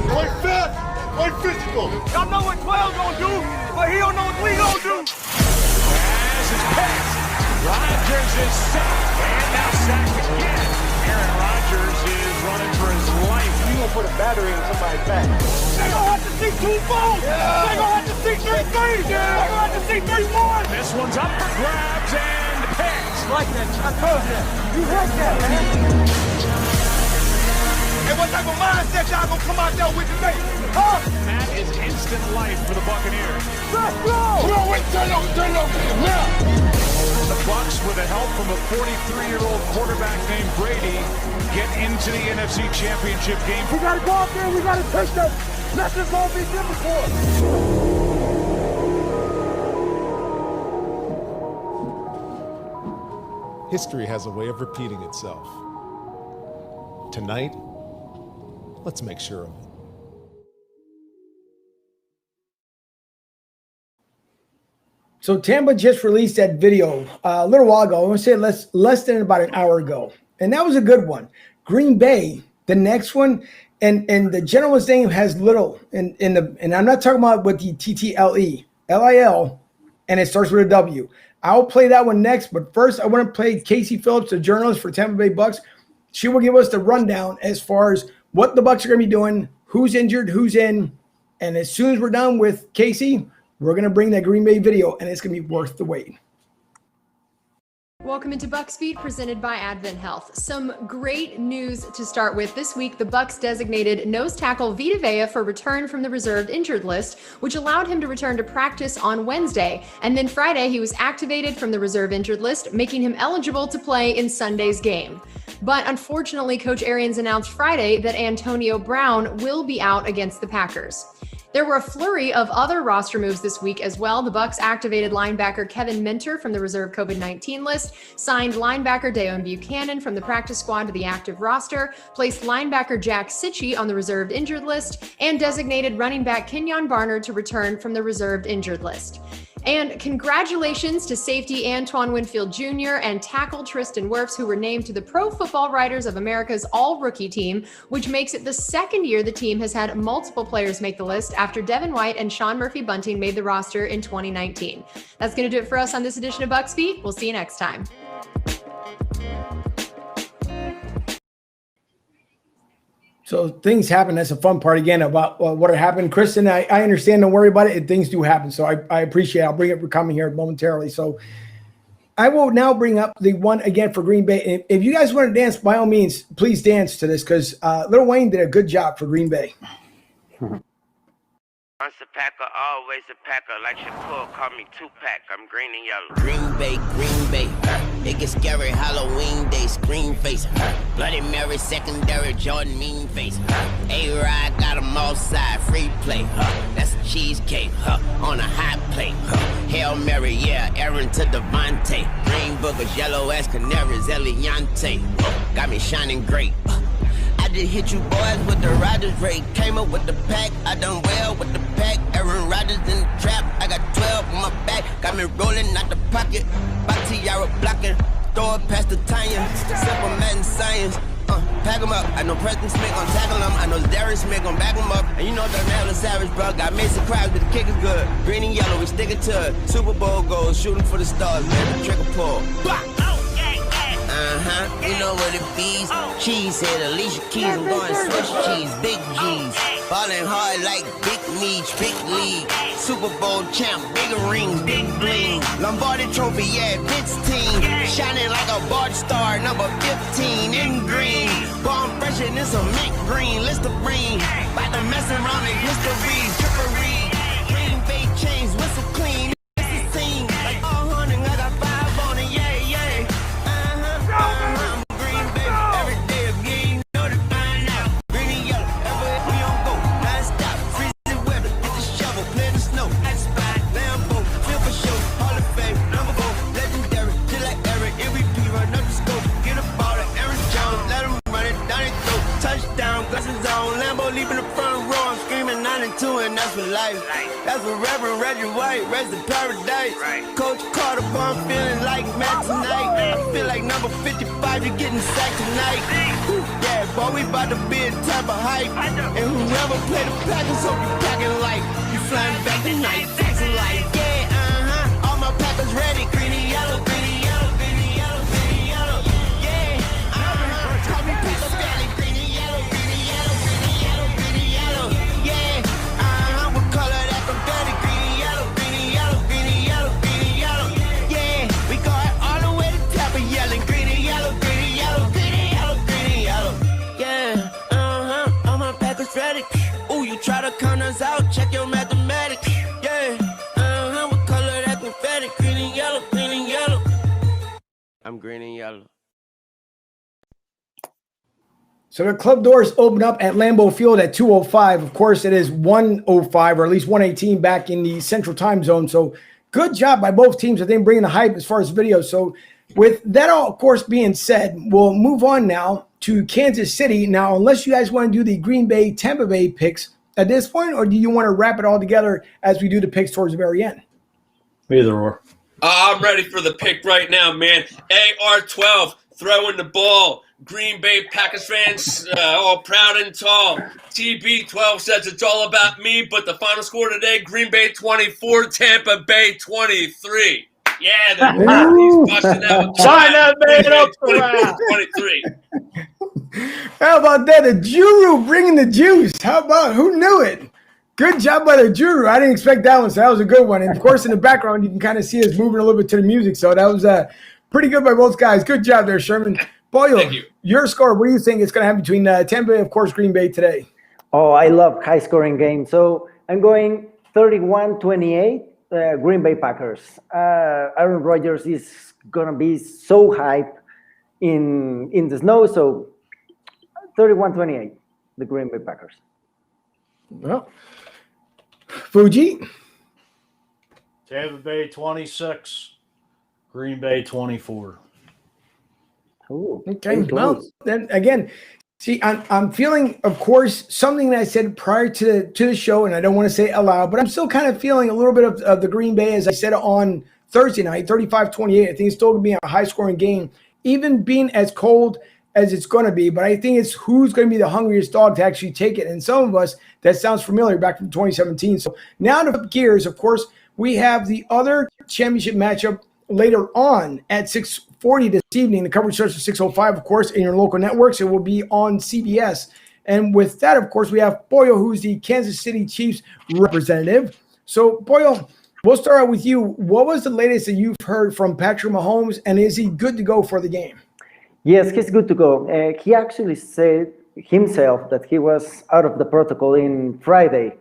Play fast, play physical. Y'all know what 12 gonna do, but he don't know what we gonna do. Pass is passed. Rodgers is sacked, and now sacked again. Aaron Rodgers is running for his life. You gonna put a battery in somebody's back. They gonna have to see 2 balls. Yeah. They gonna have to see 3 threes. Yeah. They gonna have to see 3 more. This one's up for grabs and picks. Like that. I told you that. You like that, man. Hey, what type of mindset y'all gonna come out there with today? Huh? That is instant life for the Buccaneers. Let's go! Come on, wait, turn over now. The Bucs, with the help from a 43-year-old quarterback named Brady, get into the NFC Championship game. We gotta go out there, we gotta take that. Nothing's gonna be different for us. History has a way of repeating itself. Tonight, let's make sure of it. So Tampa just released that video a little while ago. I want to say less than about an hour ago. And that was a good one. Green Bay, the next one, and the gentleman's name has little and I'm not talking about with the TTLE, LIL, and it starts with a W. I'll play that one next, but first I want to play Casey Phillips, the journalist for Tampa Bay Bucks. She will give us the rundown as far as what the Bucks are going to be doing, who's injured, who's in, and as soon as we're done with Casey, we're going to bring that Green Bay video, and it's going to be worth the wait. Welcome into Bucks Beat, presented by Advent Health. Some great news to start with. This week, the Bucks designated nose tackle Vita Vea for return from the reserved injured list, which allowed him to return to practice on Wednesday. And then Friday, he was activated from the reserve injured list, making him eligible to play in Sunday's game. But unfortunately, Coach Arians announced Friday that Antonio Brown will be out against the Packers. There were a flurry of other roster moves this week as well. The Bucks activated linebacker Kevin Minter from the reserve COVID-19 list, signed linebacker Deon Buchanan from the practice squad to the active roster, placed linebacker Jack Sitchie on the reserved injured list, and designated running back Kenyon Barner to return from the reserved injured list. And congratulations to safety Antoine Winfield Jr. and tackle Tristan Wirfs, who were named to the Pro Football Writers of America's all-rookie team, which makes it the second year the team has had multiple players make the list after Devin White and Sean Murphy-Bunting made the roster in 2019. That's going to do it for us on this edition of Bucks Beat. We'll see you next time. So things happen. That's a fun part again about what happened. Kristen, I understand. Don't worry about it. Things do happen. So I appreciate it. I'll bring it for coming here momentarily. So I will now bring up the one again for Green Bay. If you guys want to dance, by all means, please dance to this because Lil Wayne did a good job for Green Bay. Once a Packer, always a Packer. Like Shakur, call me Tupac. I'm green and yellow. Green Bay, it gets scary. Halloween day, scream face. Bloody Mary, secondary, Jordan, mean face. A-Rod got them all side, free play. That's a cheesecake on a hot plate. Hail Mary, yeah, Aaron to Devontae. Green boogers, yellow as canaries, Eliante. Got me shining great. I just hit you boys with the Rodgers rate. Came up with the pack, I done well with the pack. Aaron Rodgers in the trap, I got 12 on my back. Got me rolling out the pocket, my Tiara blocking. Throw it past the Tanya, simple math and science. Pack them up, I know Preston Smith gon' tackle them. I know Darius Smith gon' back them up. And you know Darnell is savage, bro. Got Mason Crowds, but the kick is good. Green and yellow, we sticking to it. Super Bowl goals, shooting for the stars, baby. Trick or pull. You know what it be. Cheese head, Alicia Keys, I'm going Swiss cheese, big G's. Ballin' hard like big Meech, big league. Super Bowl champ, big rings, big bling. Lombardi trophy, yeah, Vince team. Shining like a Bart star, number 15 in green. Bomb fresh and it's a mint green, Listerine. About to mess around in history, trickery. Green Bay chains, whistle clean. This is scene, like all hunting, I got 5 on it, yeah, yeah. And that's for life. That's for Reverend Reggie White, rest in paradise. Coach Carter, I'm feeling like Matt tonight. I feel like number 55, you're getting sacked tonight. Yeah, boy, we about to be a type of hype. And whoever play the Packers, hope you packing light. You flying back tonight, taxing light. Yeah, all my Packers ready. Green and yellow, green and yellow, green and yellow, green and yellow. Yeah, call me Packers Valley. Green and yellow, green and yellow, green and yellow, green and yellow. Yeah. Ooh, you try to count us out, check your mathematics. Yeah, what color that confetti? Green and yellow, green and yellow. I'm green and yellow. So the club doors open up at Lambeau Field at 2:05. Of course, it is 1:05 or at least 1:18 back in the Central Time Zone. So good job by both teams, I think, bringing the hype as far as video. So with that all, of course, being said, we'll move on now to Kansas City. Now, unless you guys want to do the Green Bay, Tampa Bay picks at this point, or do you want to wrap it all together as we do the picks towards the very end? Either or. I'm ready for the pick right now, man. AR-12 throwing the ball. Green Bay Packers fans all proud and tall. TB12 says it's all about me, but the final score today, Green Bay 24, Tampa Bay 23. Yeah, he's busting out. Sign that man up for that. 23. How about that? The Juru bringing the juice. How about, who knew it? Good job by the Juru. I didn't expect that one, so that was a good one. And, of course, in the background, you can kind of see us moving a little bit to the music. So that was pretty good by both guys. Good job there, Sherman. Boyle, your score, what do you think it's going to have between Tampa Bay, of course, Green Bay today? Oh, I love high-scoring games. So I'm going 31-28. Green Bay Packers. Aaron Rodgers is gonna be so hyped in the snow. So 31-28, the Green Bay Packers. Well, Fuji. Tampa Bay 26, Green Bay 24. Ooh, okay, well, then again, see, I'm feeling, of course, something that I said prior to the show, and I don't want to say it aloud, but I'm still kind of feeling a little bit of the Green Bay, as I said on Thursday night, 35-28. I think it's still going to be a high-scoring game, even being as cold as it's going to be. But I think it's who's going to be the hungriest dog to actually take it. And some of us, that sounds familiar back from 2017. So now to flip gears, of course, we have the other championship matchup later on at 6:40 this evening. The coverage starts at 6:05, of course, in your local networks. It will be on CBS. And with that, of course, we have Boyle, who's the Kansas City Chiefs representative. So, Boyle, we'll start out with you. What was the latest that you've heard from Patrick Mahomes, and is he good to go for the game? Yes, he's good to go. He actually said himself that he was out of the protocol in Friday.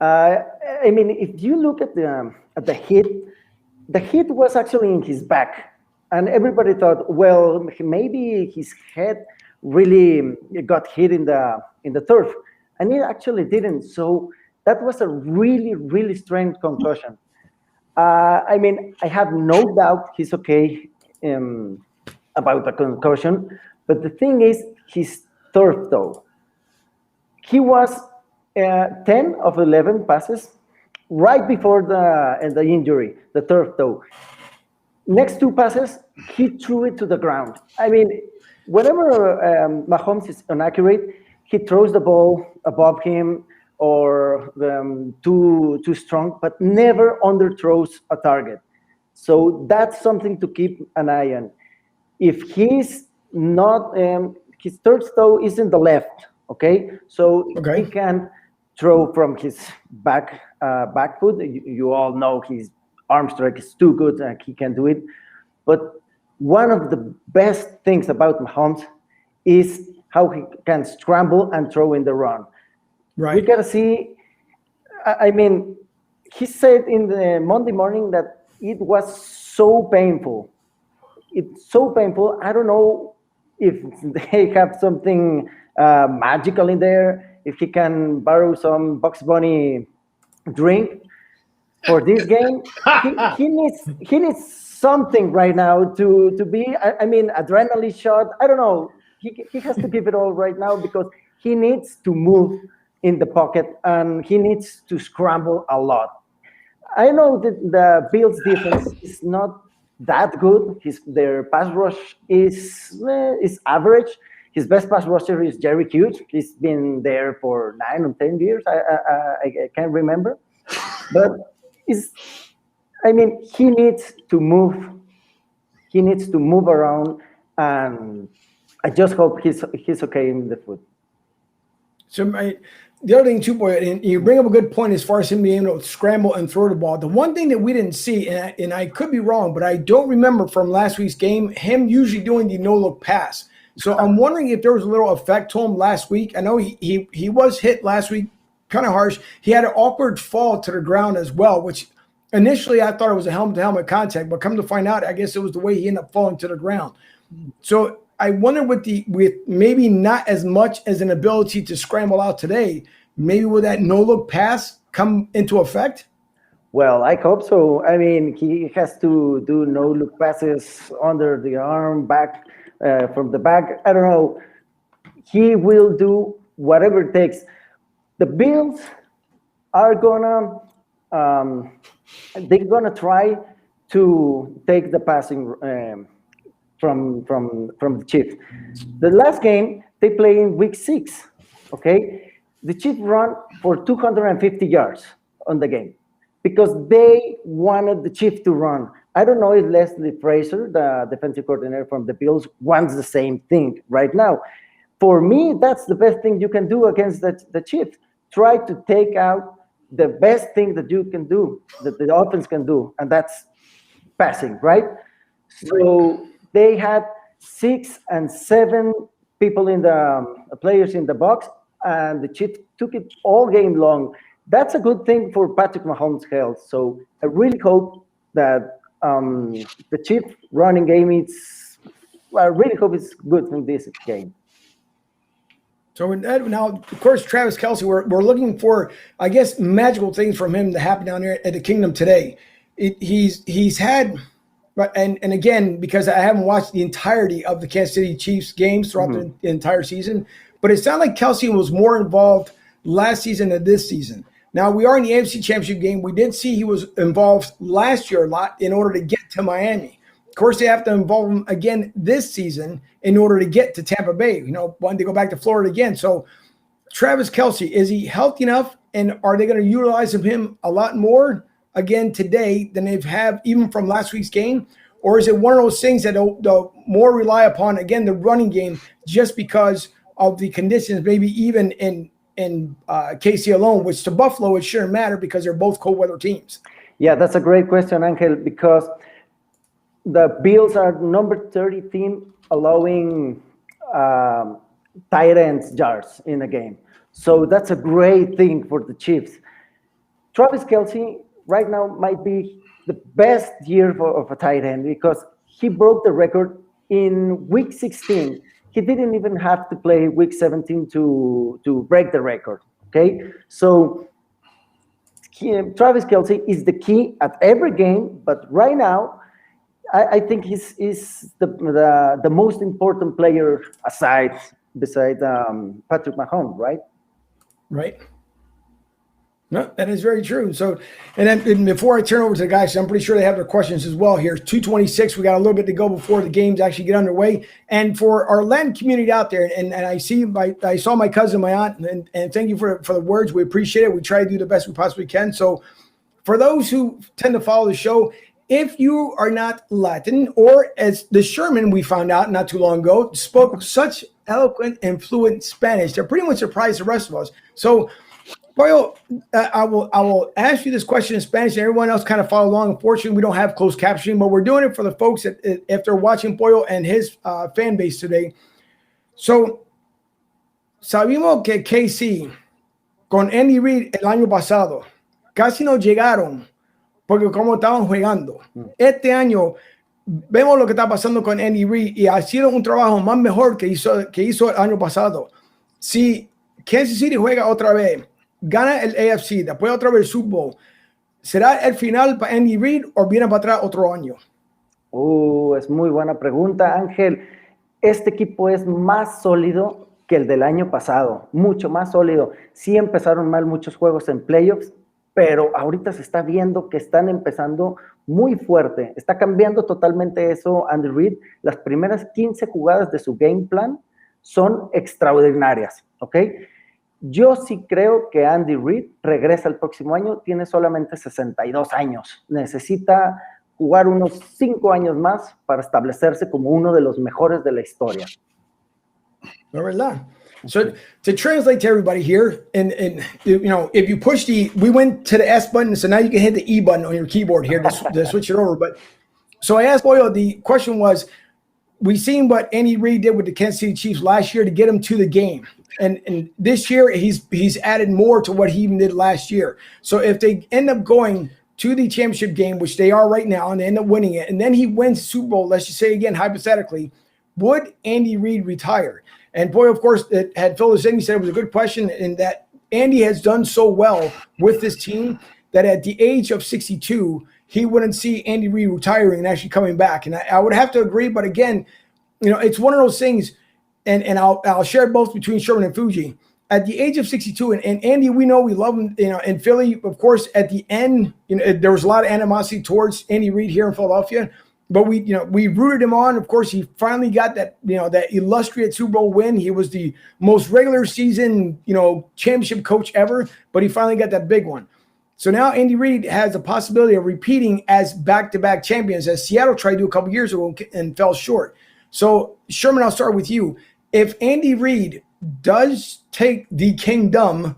I mean, if you look at the hit was actually in his back, and everybody thought, well, maybe his head really got hit in the turf, and it actually didn't. So that was a really, really strange concussion. I mean, I have no doubt he's okay about the concussion, but the thing is, his turf toe. He was 10 of 11 passes right before the injury, the turf toe. Next two passes, he threw it to the ground. I mean, whenever Mahomes is inaccurate, he throws the ball above him or too strong, but never underthrows a target. So that's something to keep an eye on. If he's not, his third toe is in the left, okay? So he can throw from his back foot. You all know his arm strike is too good and he can do it. But one of the best things about Mahomes is how he can scramble and throw in the run. Right. We gotta see. I mean, he said in the Monday morning that it was so painful. It's so painful. I don't know if they have something magical in there. If he can borrow some Bugs Bunny drink for this game, he needs something right now to be. I mean, adrenaline shot. I don't know. He has to give it all right now because he needs to move in the pocket and he needs to scramble a lot. I know that the Bills defense is not that good. Their pass rush is average. His best pass rusher is Jerry Hughes. He's been there for 9 or 10 years. I can't remember, but I mean, he needs to move. He needs to move around, and I just hope he's okay in the foot. So the other thing too, boy, and you bring up a good point as far as him being able to scramble and throw the ball. The one thing that we didn't see, and I could be wrong, but I don't remember from last week's game him usually doing the no-look pass. So I'm wondering if there was a little effect to him last week. I know he was hit last week, kind of harsh. He had an awkward fall to the ground as well, which initially I thought it was a helmet-to-helmet contact, but come to find out, I guess it was the way he ended up falling to the ground. So I wonder with maybe not as much as an ability to scramble out today, maybe will that no-look pass come into effect? Well, I hope so. I mean, he has to do no-look passes under the arm, back from the back. I don't know. He will do whatever it takes. The Bills are they're gonna try to take the passing from the Chiefs. The last game they play in week 6. Okay, the Chiefs run for 250 yards on the game because they wanted the Chiefs to run. I don't know if Leslie Frazier, the defensive coordinator from the Bills, wants the same thing right now. For me, that's the best thing you can do against the Chiefs. Try to take out the best thing that you can do, that the offense can do, and that's passing, right? So they had 6 and 7 people in the players in the box, and the Chiefs took it all game long. That's a good thing for Patrick Mahomes' health. So I really hope that the Chiefs running game I really hope it's good in this game. So now, of course, Travis Kelce, we're looking for, I guess, magical things from him to happen down here at the Kingdom today. He's had, and again, because I haven't watched the entirety of the Kansas City Chiefs games throughout the entire season, but it sounded like Kelce was more involved last season than this season. Now, we are in the AFC Championship game. We did see he was involved last year a lot in order to get to Miami. Of course, they have to involve him again this season in order to get to Tampa Bay. Wanting to go back to Florida again. So, Travis Kelce, is he healthy enough? And are they going to utilize him a lot more again today than they've had even from last week's game? Or is it one of those things that they'll more rely upon, again, the running game just because of the conditions, maybe even in KC alone, which to Buffalo, it shouldn't matter because they're both cold weather teams? Yeah, that's a great question, Angel, because the Bills are number 30 team allowing tight ends yards in a game. So that's a great thing for the Chiefs. Travis Kelce right now might be the best year of a tight end because he broke the record in week 16. He didn't even have to play week 17 to break the record. Okay, so Travis Kelce is the key at every game, but right now, I think he's the most important player beside Patrick Mahomes, right? Right. No, that is very true. So, and before I turn over to the guys, I'm pretty sure they have their questions as well here. 2:26. We got a little bit to go before the games actually get underway. And for our Latin community out there, and I saw my cousin, my aunt, and thank you for the words. We appreciate it. We try to do the best we possibly can. So, for those who tend to follow the show, if you are not Latin, or as the Sherman we found out not too long ago spoke such eloquent and fluent Spanish, they're pretty much surprised the rest of us. So, Pollo, I will ask you this question in Spanish, and everyone else kind of follow along. Unfortunately, we don't have closed captioning, but we're doing it for the folks that if they're watching Pollo and his fan base today. So, sabemos que KC con Andy Reid el año pasado casi no llegaron porque como estaban jugando. Este año vemos lo que está pasando con Andy Reid y ha sido un trabajo más mejor que hizo el año pasado. Si Kansas City juega otra vez, gana el AFC, después otra vez el Super Bowl, ¿será el final para Andy Reid o viene para atrás otro año? Es muy buena pregunta, Ángel. Este equipo es más sólido que el del año pasado, mucho más sólido. Sí empezaron mal muchos juegos en playoffs, pero ahorita se está viendo que están empezando muy fuerte. Está cambiando totalmente eso Andy Reid. Las primeras 15 jugadas de su game plan son extraordinarias, ¿ok? Yo sí creo que Andy Reid regresa el próximo año, tiene solamente 62 años. Necesita jugar unos 5 años más para establecerse como uno de los mejores de la historia. La verdad. So to translate to everybody here, and if you push we went to the S button, so now you can hit the E button on your keyboard here to switch it over. But so I asked Pollo, the question was, we've seen what Andy Reid did with the Kansas City Chiefs last year to get him to the game. And this year, he's added more to what he even did last year. So if they end up going to the championship game, which they are right now, and they end up winning it, and then he wins Super Bowl, let's just say again, hypothetically, would Andy Reid retire? And boy, of course, it had filled us in. He said it was a good question, and that Andy has done so well with this team that at the age of 62, he wouldn't see Andy Reid retiring and actually coming back. And I would have to agree, but again, it's one of those things. And I'll share both between Sherman and Fuji. At the age of 62, and Andy, we know we love him, in Philly, of course, at the end, there was a lot of animosity towards Andy Reid here in Philadelphia, but we rooted him on. Of course, he finally got that, that illustrious Super Bowl win. He was the most regular season, championship coach ever, but he finally got that big one. So now Andy Reid has a possibility of repeating as back-to-back champions, as Seattle tried to do a couple years ago and fell short. So Sherman, I'll start with you. If Andy Reid does take the kingdom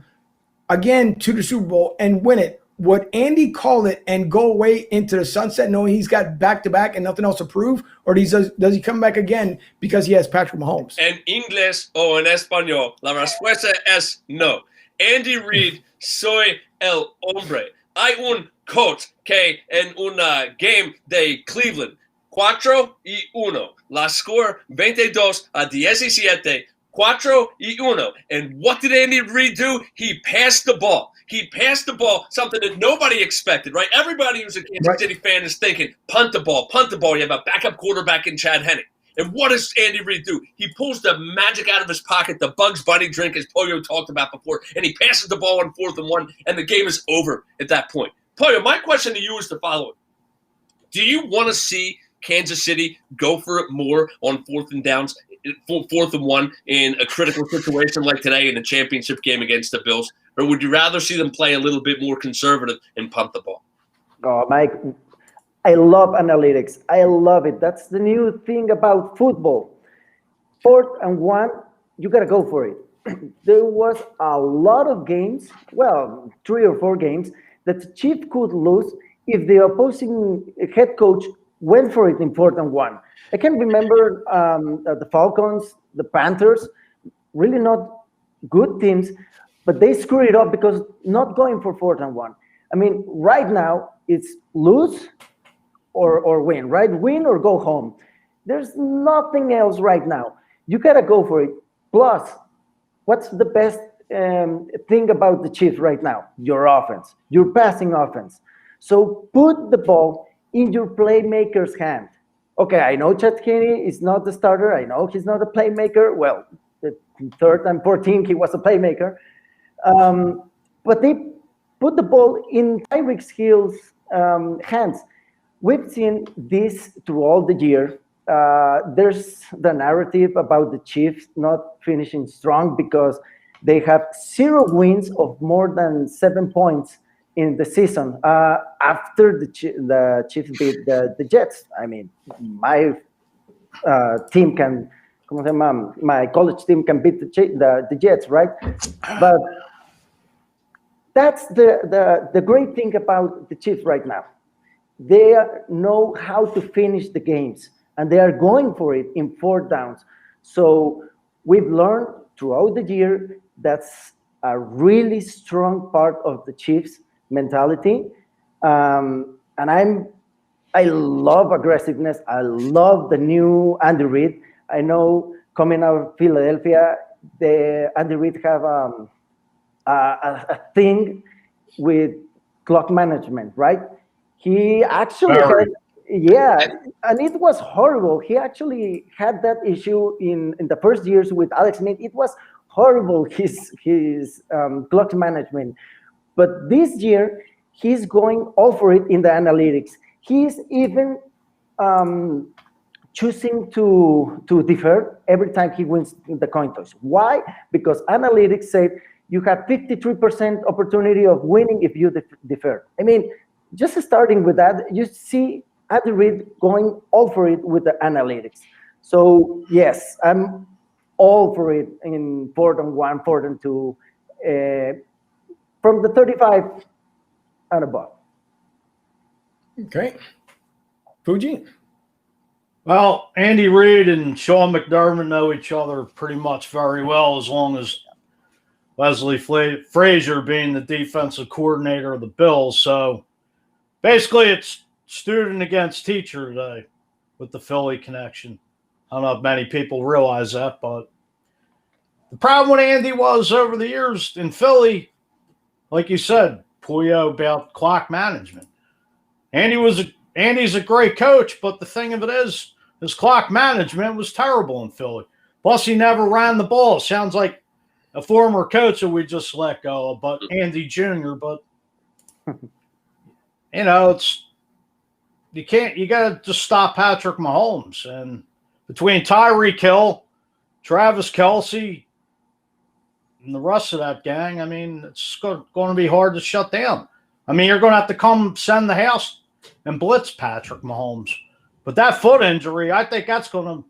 again to the Super Bowl and win it, would Andy call it and go away into the sunset knowing he's got back-to-back and nothing else to prove? Or does he come back again because he has Patrick Mahomes? En inglés o en español, la respuesta es no. Andy Reid, soy el hombre. Hay un coach que en una game de Cleveland, 4-1. La score 22-17. 4-1. And what did Andy Reid do? He passed the ball. He passed the ball, something that nobody expected, right? Everybody who's a Kansas City fan is thinking, punt the ball, punt the ball. You have a backup quarterback in Chad Henne. And what does Andy Reid do? He pulls the magic out of his pocket, the Bugs Bunny drink, as Pollo talked about before, and he passes the ball on 4th and 1, and the game is over at that point. Pollo, my question to you is the following. Do you want to see Kansas City go for it more on 4th and downs, 4th and 1 in a critical situation like today in the championship game against the Bills? Or would you rather see them play a little bit more conservative and punt the ball? Oh, Mike, I love analytics. I love it. That's the new thing about football. 4th and 1, you got to go for it. There was a lot of games, 3 or 4 games, that the Chiefs could lose if the opposing head coach went for it in 4th and 1. I can remember the Falcons, the Panthers, really not good teams, but they screwed it up because not going for 4th and 1. I mean, right now it's lose or win, right? Win or go home. There's nothing else right now. You gotta go for it. Plus, what's the best thing about the Chiefs right now? Your offense, your passing offense. So put the ball in your playmaker's hand. Okay, I know Chad Henne is not the starter. I know he's not a playmaker. Well, the third and 14, he was a playmaker. But they put the ball in Tyreek Hill's hands. We've seen this throughout the year. There's the narrative about the Chiefs not finishing strong because they have 0 wins of more than 7 points in the season after the Chiefs beat the Jets. I mean, my team can, my college team can beat the Jets, right? But that's the great thing about the Chiefs right now. They know how to finish the games, and they are going for it in 4 downs. So we've learned throughout the year that's a really strong part of the Chiefs mentality. And I love aggressiveness. I love the new Andy Reid. I know coming out of Philadelphia, the Andy Reid have a thing with clock management, right? He actually had, and it was horrible. He actually had that issue in the first years with Alex Smith. It was horrible, his clock management. But this year, he's going all for it in the analytics. He's even choosing to defer every time he wins the coin toss. Why? Because analytics said you have 53% opportunity of winning if you defer. I mean, just starting with that, you see Andy Reid going all for it with the analytics. So yes, I'm all for it in 4th and 1, 4th and 2, from the 35 and above. Okay. Fuji? Well, Andy Reid and Sean McDermott know each other pretty much very well, as long as Leslie Frazier being the defensive coordinator of the Bills. So basically it's student against teacher today with the Philly connection. I don't know if many people realize that, but the problem with Andy was over the years in Philly, like you said, Puyo, about clock management. Andy's a great coach, but the thing of it is, his clock management was terrible in Philly. Plus, he never ran the ball. Sounds like a former coach that we just let go of, but Andy Jr. But you know, you got to just stop Patrick Mahomes. And between Tyreek Hill, Travis Kelce, and the rest of that gang, I mean, it's going to be hard to shut down. I mean, you're going to have to come send the house and blitz Patrick Mahomes. But that foot injury, I think that's going to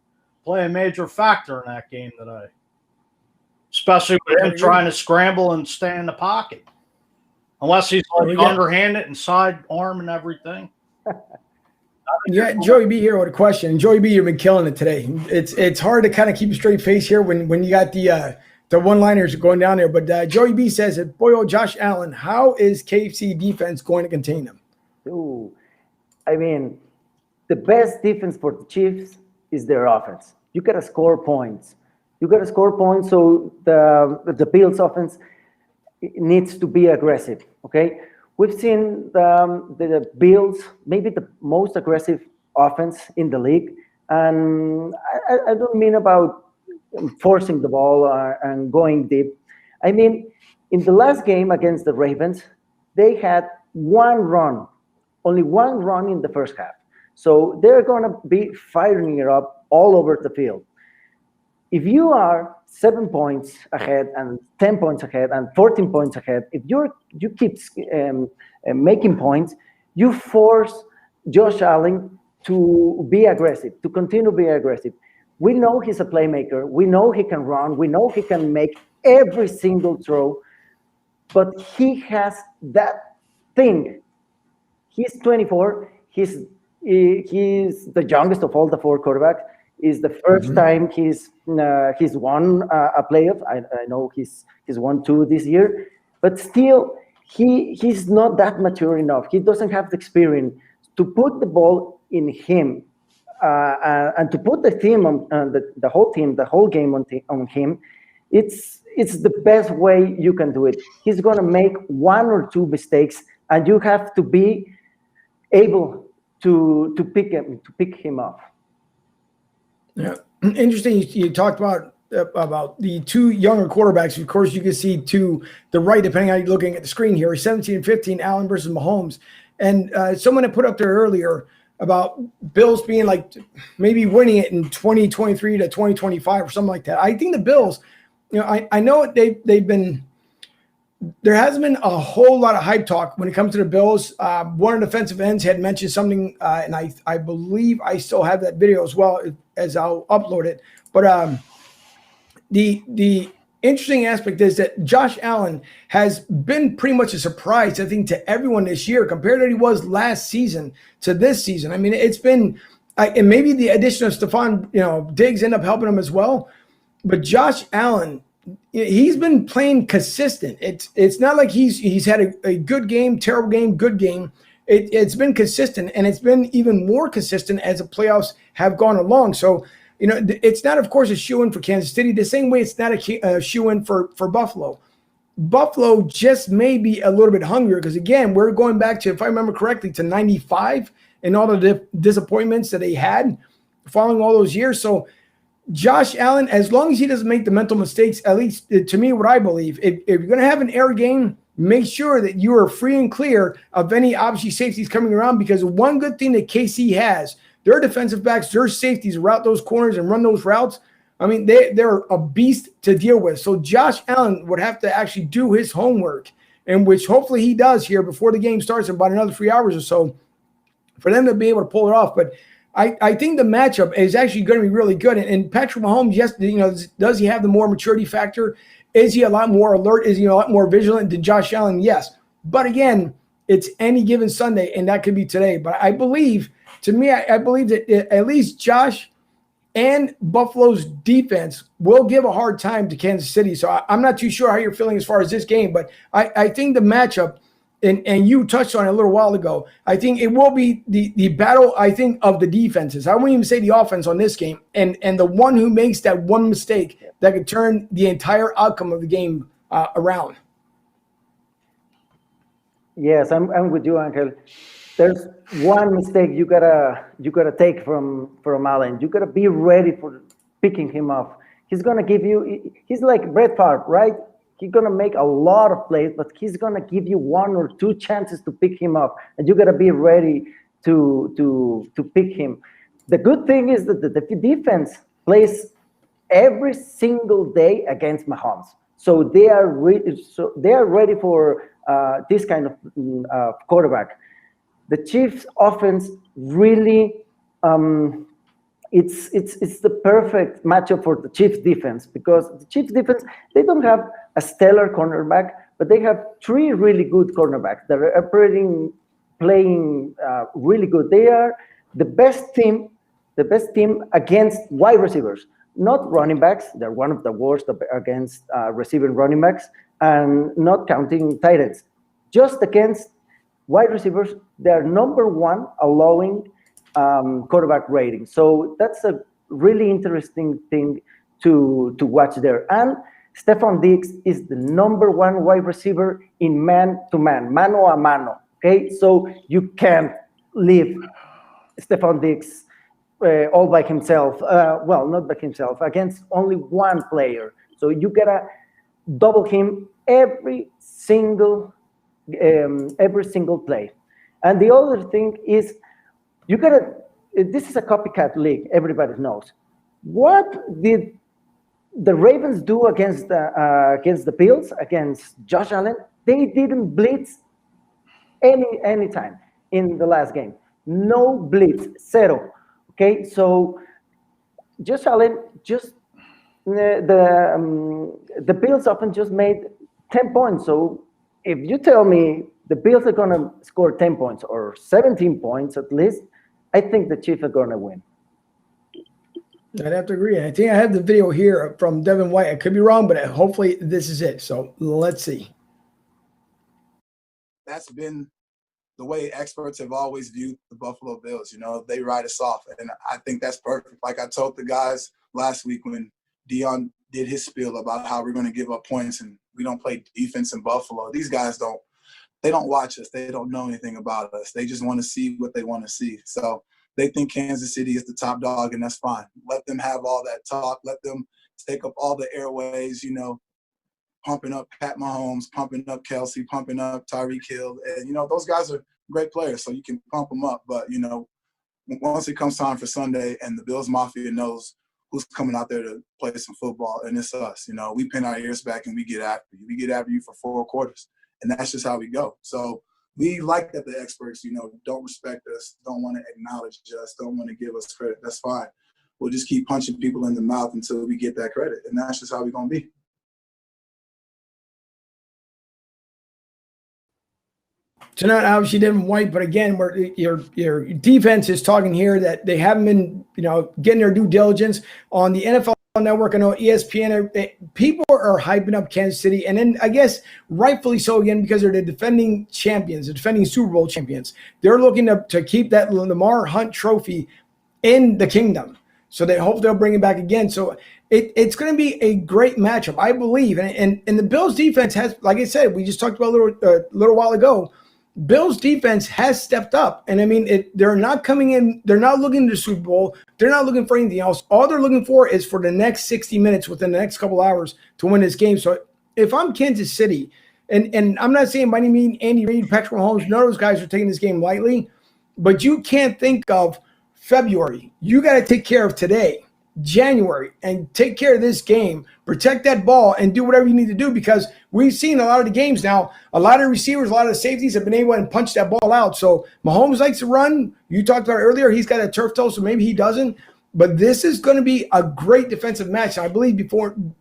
play a major factor in that game today, especially with him trying to scramble and stay in the pocket. Unless he's like underhanded and sidearm and everything. Yeah, Joey B here with a question. Joey B, you've been killing it today. It's hard to kind of keep a straight face here when you got the one-liners going down there. But Joey B says, boy, Josh Allen, how is KFC defense going to contain him? Ooh, I mean, the best defense for the Chiefs is their offense. You got to score points. So the Bills offense needs to be aggressive, okay? We've seen the Bills, maybe the most aggressive offense in the league. And I don't mean about forcing the ball and going deep. I mean, in the last game against the Ravens, they had only one run in the first half. So they're going to be firing it up all over the field. If you are 7 points ahead and 10 points ahead and 14 points ahead, if you keep making points, you force Josh Allen to be aggressive, to continue to be aggressive. We know he's a playmaker. We know he can run. We know he can make every single throw, but he has that thing. He's 24. He's the youngest of all the 4 quarterbacks. Is the first time he's won a playoff. I know he's won 2 this year, but still he's not that mature enough. He doesn't have the experience to put the ball in him and to put the team on the whole team, the whole game on him. It's the best way you can do it. He's gonna make one or two mistakes, and you have to be able to pick him up. Yeah, interesting. You talked about the two younger quarterbacks. Of course, you can see to the right, depending on how you're looking at the screen here, 17 and 15, Allen versus Mahomes. And someone had put up there earlier about Bills being like maybe winning it in 2023 to 2025 or something like that. I think the Bills, I know they've been. There hasn't been a whole lot of hype talk when it comes to the Bills. One of the defensive ends had mentioned something, and I believe I still have that video as well as I'll upload it. But the interesting aspect is that Josh Allen has been pretty much a surprise, I think, to everyone this year compared to what he was last season to this season. I mean, it's been, and maybe the addition of Stephon, Diggs ended up helping him as well. But Josh Allen, he's been playing consistent. It's not like he's had a good game, terrible game, good game. It's been consistent, and it's been even more consistent as the playoffs have gone along. So, it's not, of course, a shoe-in for Kansas City, the same way it's not a shoe-in for Buffalo. Buffalo just may be a little bit hungrier because, again, we're going back to, if I remember correctly, to 95 and all the disappointments that they had following all those years. So, Josh Allen, as long as he doesn't make the mental mistakes, at least to me, what I believe, if you're going to have an air game, make sure that you are free and clear of any obviously safeties coming around, because one good thing that KC has, their defensive backs, their safeties route those corners and run those routes. I mean, they're a beast to deal with. So Josh Allen would have to actually do his homework, and which hopefully he does here before the game starts in about another 3 hours or so for them to be able to pull it off. But I think the matchup is actually going to be really good. And Patrick Mahomes, yes, does he have the more maturity factor? Is he a lot more alert? Is he a lot more vigilant than Josh Allen? Yes. But again, it's any given Sunday, and that could be today. But I believe, to me, I believe that at least Josh and Buffalo's defense will give a hard time to Kansas City. So I'm not too sure how you're feeling as far as this game, but I think the matchup, and you touched on it a little while ago, I think it will be the battle, I think, of the defenses. I wouldn't even say the offense on this game. And the one who makes that one mistake that could turn the entire outcome of the game around. Yes, I'm with you, Angel. There's one mistake you gotta take from Allen. You gotta be ready for picking him up. He's gonna give you. He's like Brett Favre, right? He's gonna make a lot of plays, but he's gonna give you one or two chances to pick him up, and you gotta be ready to pick him. The good thing is that the defense plays every single day against Mahomes, so they are ready for this kind of quarterback. The Chiefs' offense really, it's the perfect matchup for the Chiefs' defense, because the Chiefs' defense, they don't have a stellar cornerback, but they have three really good cornerbacks that are playing really good. They are the best team against wide receivers, not running backs. They're one of the worst against receiving running backs, and not counting tight ends. Just against wide receivers, they're number one allowing quarterback rating. So that's a really interesting thing to watch there. And Stephon Diggs is the number one wide receiver in man-to-man, mano a mano. Okay, so you can't leave Stephon Diggs all by himself. Well, not by himself, against only one player. So you gotta double him every single play. And the other thing is, this is a copycat league, everybody knows. What did the Ravens do against the Bills, against Josh Allen? They didn't blitz any time in the last game. No blitz, zero. Okay, so Josh Allen the Bills often just made 10 points. So if you tell me the Bills are going to score 10 points or 17 points at least, I think the Chiefs are going to win. I'd have to agree. I think I have the video here from Devin White. I could be wrong, but hopefully this is it. So let's see. that's been the way experts have always viewed the Buffalo Bills. They write us off, and I think that's perfect. Like I told the guys last week when Dion did his spiel about how we're going to give up points and we don't play defense in Buffalo. These guys don't watch us. They don't know anything about us. They just want to see what they want to see. So they think Kansas City is the top dog, and that's fine. Let them have all that talk. Let them take up all the airways, pumping up Pat Mahomes, pumping up Kelsey, pumping up Tyreek Hill. And, those guys are great players, so you can pump them up. But, once it comes time for Sunday and the Bills Mafia knows who's coming out there to play some football, and it's us. We pin our ears back and we get after you. We get after you for 4 quarters, and that's just how we go. So we like that the experts, don't respect us, don't want to acknowledge us, don't want to give us credit. That's fine. We'll just keep punching people in the mouth until we get that credit, and that's just how we're going to be. Tonight, obviously, didn't white, but again, your defense is talking here that they haven't been, getting their due diligence on the NFL Network. I know ESPN. People are hyping up Kansas City, and then I guess rightfully so again because they're the defending champions, the defending Super Bowl champions. They're looking to keep that Lamar Hunt trophy in the kingdom, so they hope they'll bring it back again. So it's going to be a great matchup, I believe. And the Bills defense has, like I said, we just talked about a little while ago. Bills defense has stepped up, and I mean, they're not coming in. They're not looking to the Super Bowl. They're not looking for anything else. All they're looking for is for the next 60 minutes within the next couple hours to win this game. So if I'm Kansas City, and I'm not saying by any means Andy Reid, Patrick Mahomes, none of those guys are taking this game lightly, but you can't think of February. You got to take care of today, January, and take care of this game. Protect that ball and do whatever you need to do, because we've seen a lot of the games now, a lot of receivers, a lot of the safeties have been able to punch that ball out. So Mahomes likes to run. You talked about earlier, he's got a turf toe, so maybe he doesn't. But this is going to be a great defensive match. I believe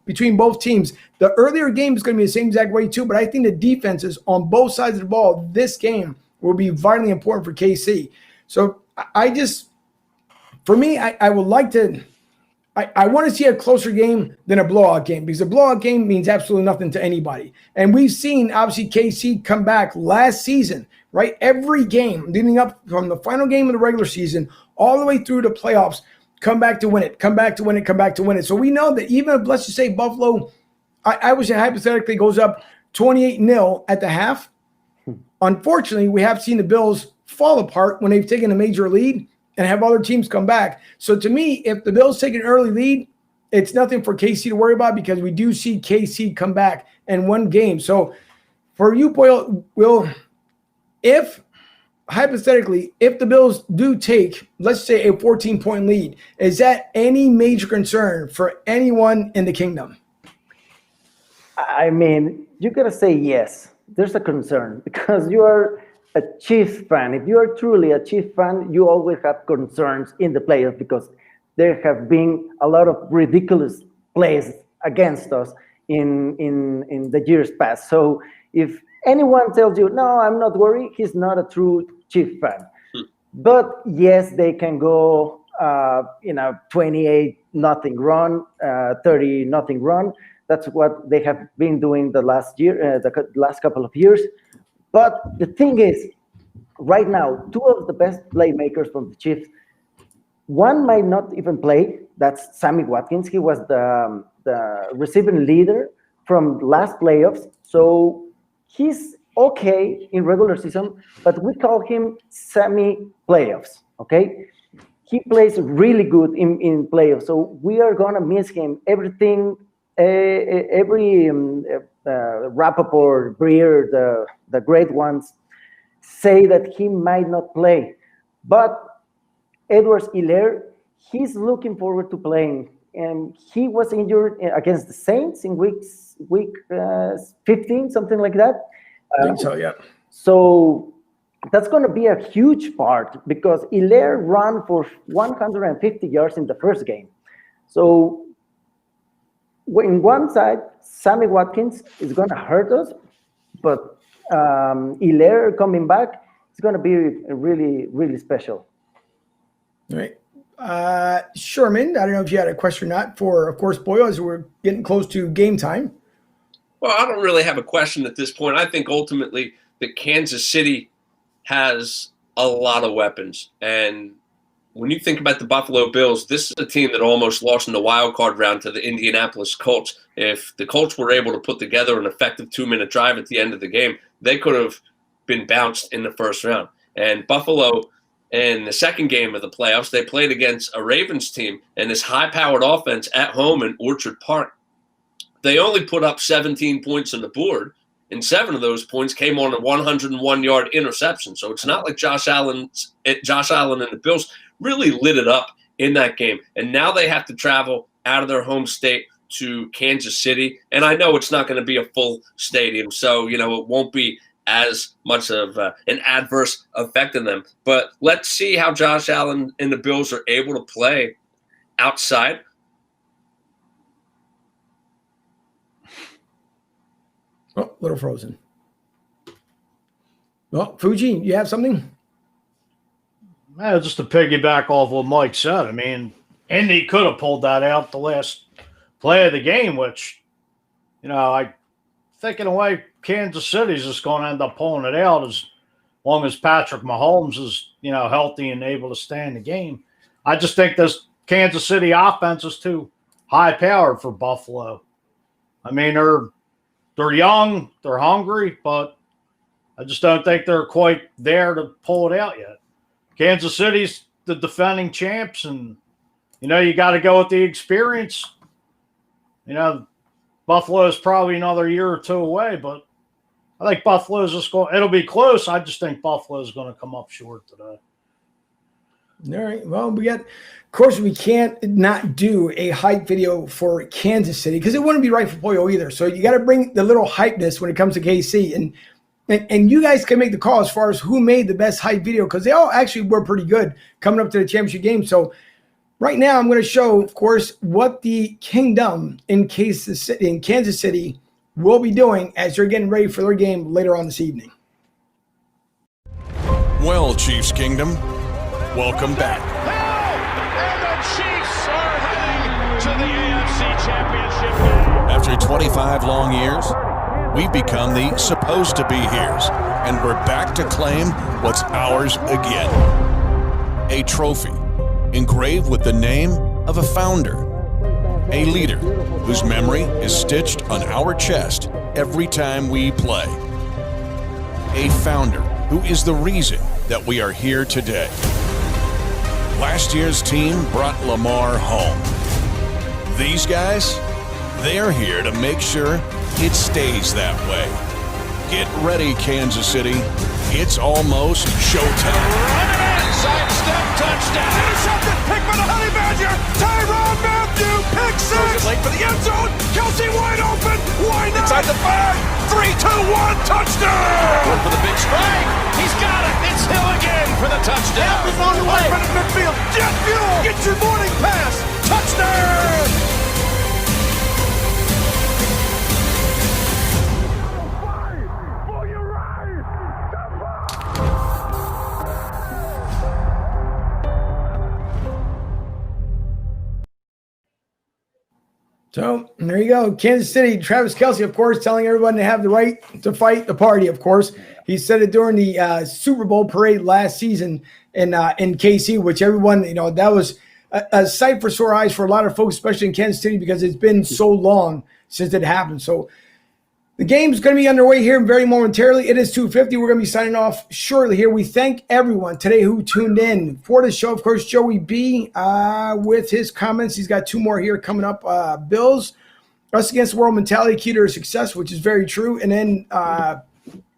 between both teams. The earlier game is going to be the same exact way too, but I think the defenses on both sides of the ball this game will be vitally important for KC. So I would like to – I want to see a closer game than a blowout game, because a blowout game means absolutely nothing to anybody. And we've seen, obviously, KC come back last season, right? Every game leading up from the final game of the regular season all the way through the playoffs, come back to win it, come back to win it, come back to win it. So we know that even if, let's just say, Buffalo, I would say hypothetically goes up 28-0 at the half, unfortunately, we have seen the Bills fall apart when they've taken a major lead and have other teams come back. So to me, if the Bills take an early lead, it's nothing for KC to worry about, because we do see KC come back and win games. So for you, Boyle, hypothetically, if the Bills do take, let's say, a 14-point lead, is that any major concern for anyone in the kingdom? I mean, you got to say yes. There's a concern, because you are a Chiefs fan. If you are truly a Chiefs fan, you always have concerns in the playoffs, because there have been a lot of ridiculous plays against us in the years past. So if anyone tells you, no, I'm not worried, he's not a true Chiefs fan. But yes, they can go 28-0 run, 30-0 run. That's what they have been doing the last couple of years. But the thing is, right now, 2 of the best playmakers from the Chiefs, one might not even play. That's Sammy Watkins. He was the receiving leader from last playoffs. So he's okay in regular season, but we call him Sammy playoffs, okay? He plays really good in playoffs. So we are going to miss him. Every Rappaport, Breer, the great ones, say that he might not play. But Edwards-Helaire, he's looking forward to playing. And he was injured against the Saints in week 15, something like that. I think so, yeah. So that's going to be a huge part, because Helaire ran for 150 yards in the first game. So in one side, Sammy Watkins is going to hurt us, but Helaire coming back is going to be really, really special. All right. Sherman, I don't know if you had a question or not for, of course, Boyle, as we're getting close to game time. Well, I don't really have a question at this point. I think ultimately that Kansas City has a lot of weapons. And when you think about the Buffalo Bills, this is a team that almost lost in the wild card round to the Indianapolis Colts. If the Colts were able to put together an effective 2-minute drive at the end of the game, they could have been bounced in the first round. And Buffalo, in the second game of the playoffs, they played against a Ravens team and this high-powered offense at home in Orchard Park. They only put up 17 points on the board, and 7 of those points came on a 101-yard interception. So it's not like Josh Allen and the Bills really lit it up in that game. And now they have to travel out of their home state to Kansas City. And I know it's not going to be a full stadium, so, it won't be as much of an adverse effect on them. But let's see how Josh Allen and the Bills are able to play outside. Oh, a little frozen. Well, Fuji, you have something? Just to piggyback off what Mike said, I mean, Indy could have pulled that out the last play of the game, which, I think in a way Kansas City's just going to end up pulling it out as long as Patrick Mahomes is, healthy and able to stay in the game. I just think this Kansas City offense is too high-powered for Buffalo. I mean, they're young, they're hungry, but I just don't think they're quite there to pull it out yet. Kansas City's the defending champs, and, you got to go with the experience. Buffalo is probably another year or two away, but I think Buffalo's just going – it'll be close. I just think Buffalo's going to come up short today. All right. Well, of course, we can't not do a hype video for Kansas City because it wouldn't be right for Pollo either. So you got to bring the little hypeness when it comes to KC. And you guys can make the call as far as who made the best hype video because they all actually were pretty good coming up to the championship game. So right now I'm going to show, of course, what the Kingdom in Kansas City will be doing as you're getting ready for their game later on this evening. Well, Chiefs Kingdom, welcome back. And the Chiefs are heading to the AFC Championship game. After 25 long years, we've become the supposed to be here's, and we're back to claim what's ours again. A trophy engraved with the name of a founder, a leader whose memory is stitched on our chest every time we play. A founder who is the reason that we are here today. Last year's team brought Lamar home. These guys, they're here to make sure it stays that way. Get ready, Kansas City. It's almost showtime. Sidestep touchdown. Intercepted. Pick by the Honey Badger. Tyrann Mathieu. Pick six. Late for the end zone. Kelsey wide open. Why not? Inside the 5. 3, 2, 1. Touchdown. Going for the big strike. He's got it. It's Hill again for the touchdown. It's on the way. Open at midfield. Jet fuel. Get your morning pass. Touchdown. So there you go. Kansas City, Travis Kelce, of course, telling everyone to have the right to fight the party, of course. He said it during the Super Bowl parade last season in KC, which everyone, that was a sight for sore eyes for a lot of folks, especially in Kansas City, because it's been so long since it happened. So the game's going to be underway here very momentarily. It is 2:50. We're going to be signing off shortly here. We thank everyone today who tuned in for the show. Of course, Joey B with his comments. He's got 2 more here coming up. Bills, us against the world mentality, key to their success, which is very true. And then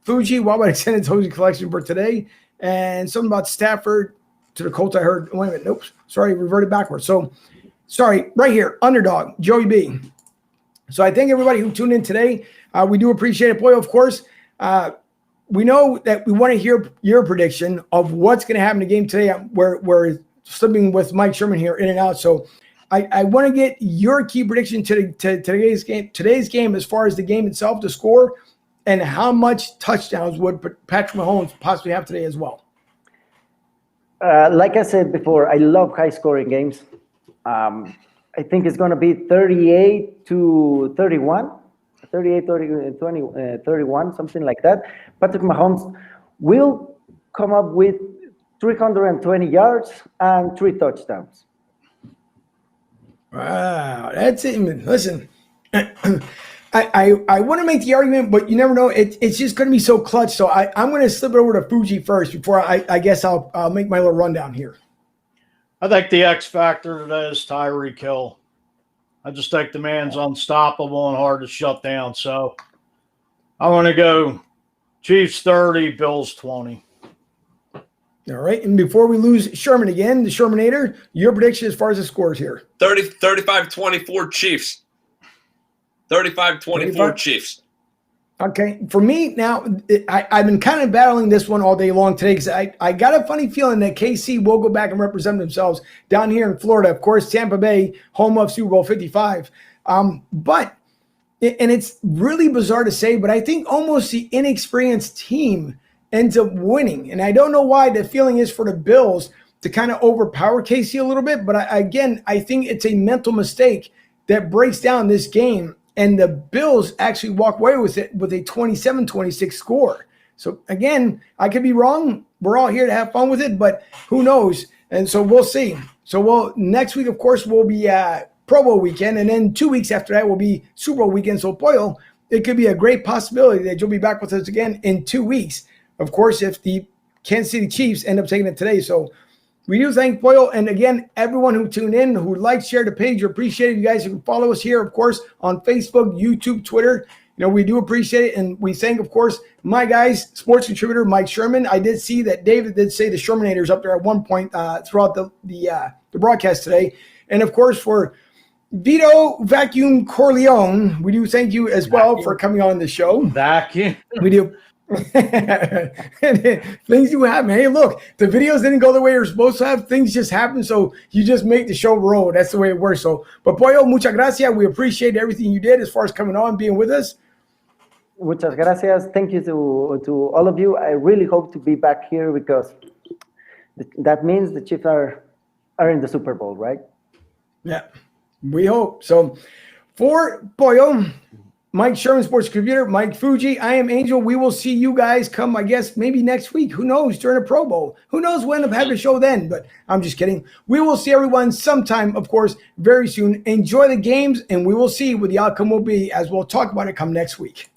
Fuji, Wild Extended Tozy Collection for today. And something about Stafford to the Colts I heard. Wait a minute. Nope. Sorry, reverted backwards. So, sorry, right here, Underdog, Joey B. So I thank everybody who tuned in today. We do appreciate it, boy. Of course, we know that we want to hear your prediction of what's going to happen in the game today. We're slipping with Mike Sherman here in and out. So I want to get your key prediction to today's game as far as the game itself, the score, and how much touchdowns would Patrick Mahomes possibly have today as well. Like I said before, I love high-scoring games. I think it's going to be 38-31. 38, 30, 20, 31, something like that. Patrick Mahomes will come up with 320 yards and 3 touchdowns. Wow, that's it. Listen, I want to make the argument, but you never know. It's just going to be so clutch. So I'm going to slip it over to Fuji first before I guess I'll make my little rundown here. I think the X factor today is Tyreek Hill. I just think the man's unstoppable and hard to shut down. So I want to go Chiefs 30, Bills 20. All right. And before we lose Sherman again, the Shermanator, your prediction as far as the scores here. 35-24 Chiefs. 35-24 Chiefs. Okay. For me, now, I've been kind of battling this one all day long today because I got a funny feeling that KC will go back and represent themselves down here in Florida. Of course, Tampa Bay, home of Super Bowl 55. But it's really bizarre to say, but I think almost the inexperienced team ends up winning. And I don't know why the feeling is for the Bills to kind of overpower KC a little bit. But I think it's a mental mistake that breaks down this game. And the Bills actually walk away with it with a 27-26 score. So, again, I could be wrong. We're all here to have fun with it, but who knows? And so we'll see. So next week, of course, will be Pro Bowl weekend. And then 2 weeks after that will be Super Bowl weekend. So, Pollo, it could be a great possibility that you'll be back with us again in 2 weeks. Of course, if the Kansas City Chiefs end up taking it today. So we do thank Pollo. And again, everyone who tuned in, who liked, shared the page, we appreciate it. You guys who follow us here, of course, on Facebook, YouTube, Twitter. You know, we do appreciate it. And we thank, of course, my guys, sports contributor Mike Sherman. I did see that David did say the Shermanators up there at one point throughout the broadcast today. And, of course, for Vito Vacuum Corleone, we do thank you as well for coming on the show. Vacuum. We do. Things do happen. Hey, look, the videos didn't go the way they're supposed to have. Things just happen, so you just make the show roll. That's the way it works. So, but Pollo, muchas gracias. We appreciate everything you did as far as coming on, being with us. Muchas gracias. Thank you to all of you. I really hope to be back here because that means the Chiefs are in the Super Bowl, right? Yeah, we hope. So, for Pollo, Mike Sherman, sports computer, Mike Fuji, I am Angel. We will see you guys come, I guess, maybe next week. Who knows, during a Pro Bowl. Who knows, we'll end up having a show then, but I'm just kidding. We will see everyone sometime, of course, very soon. Enjoy the games, and we will see what the outcome will be as we'll talk about it come next week.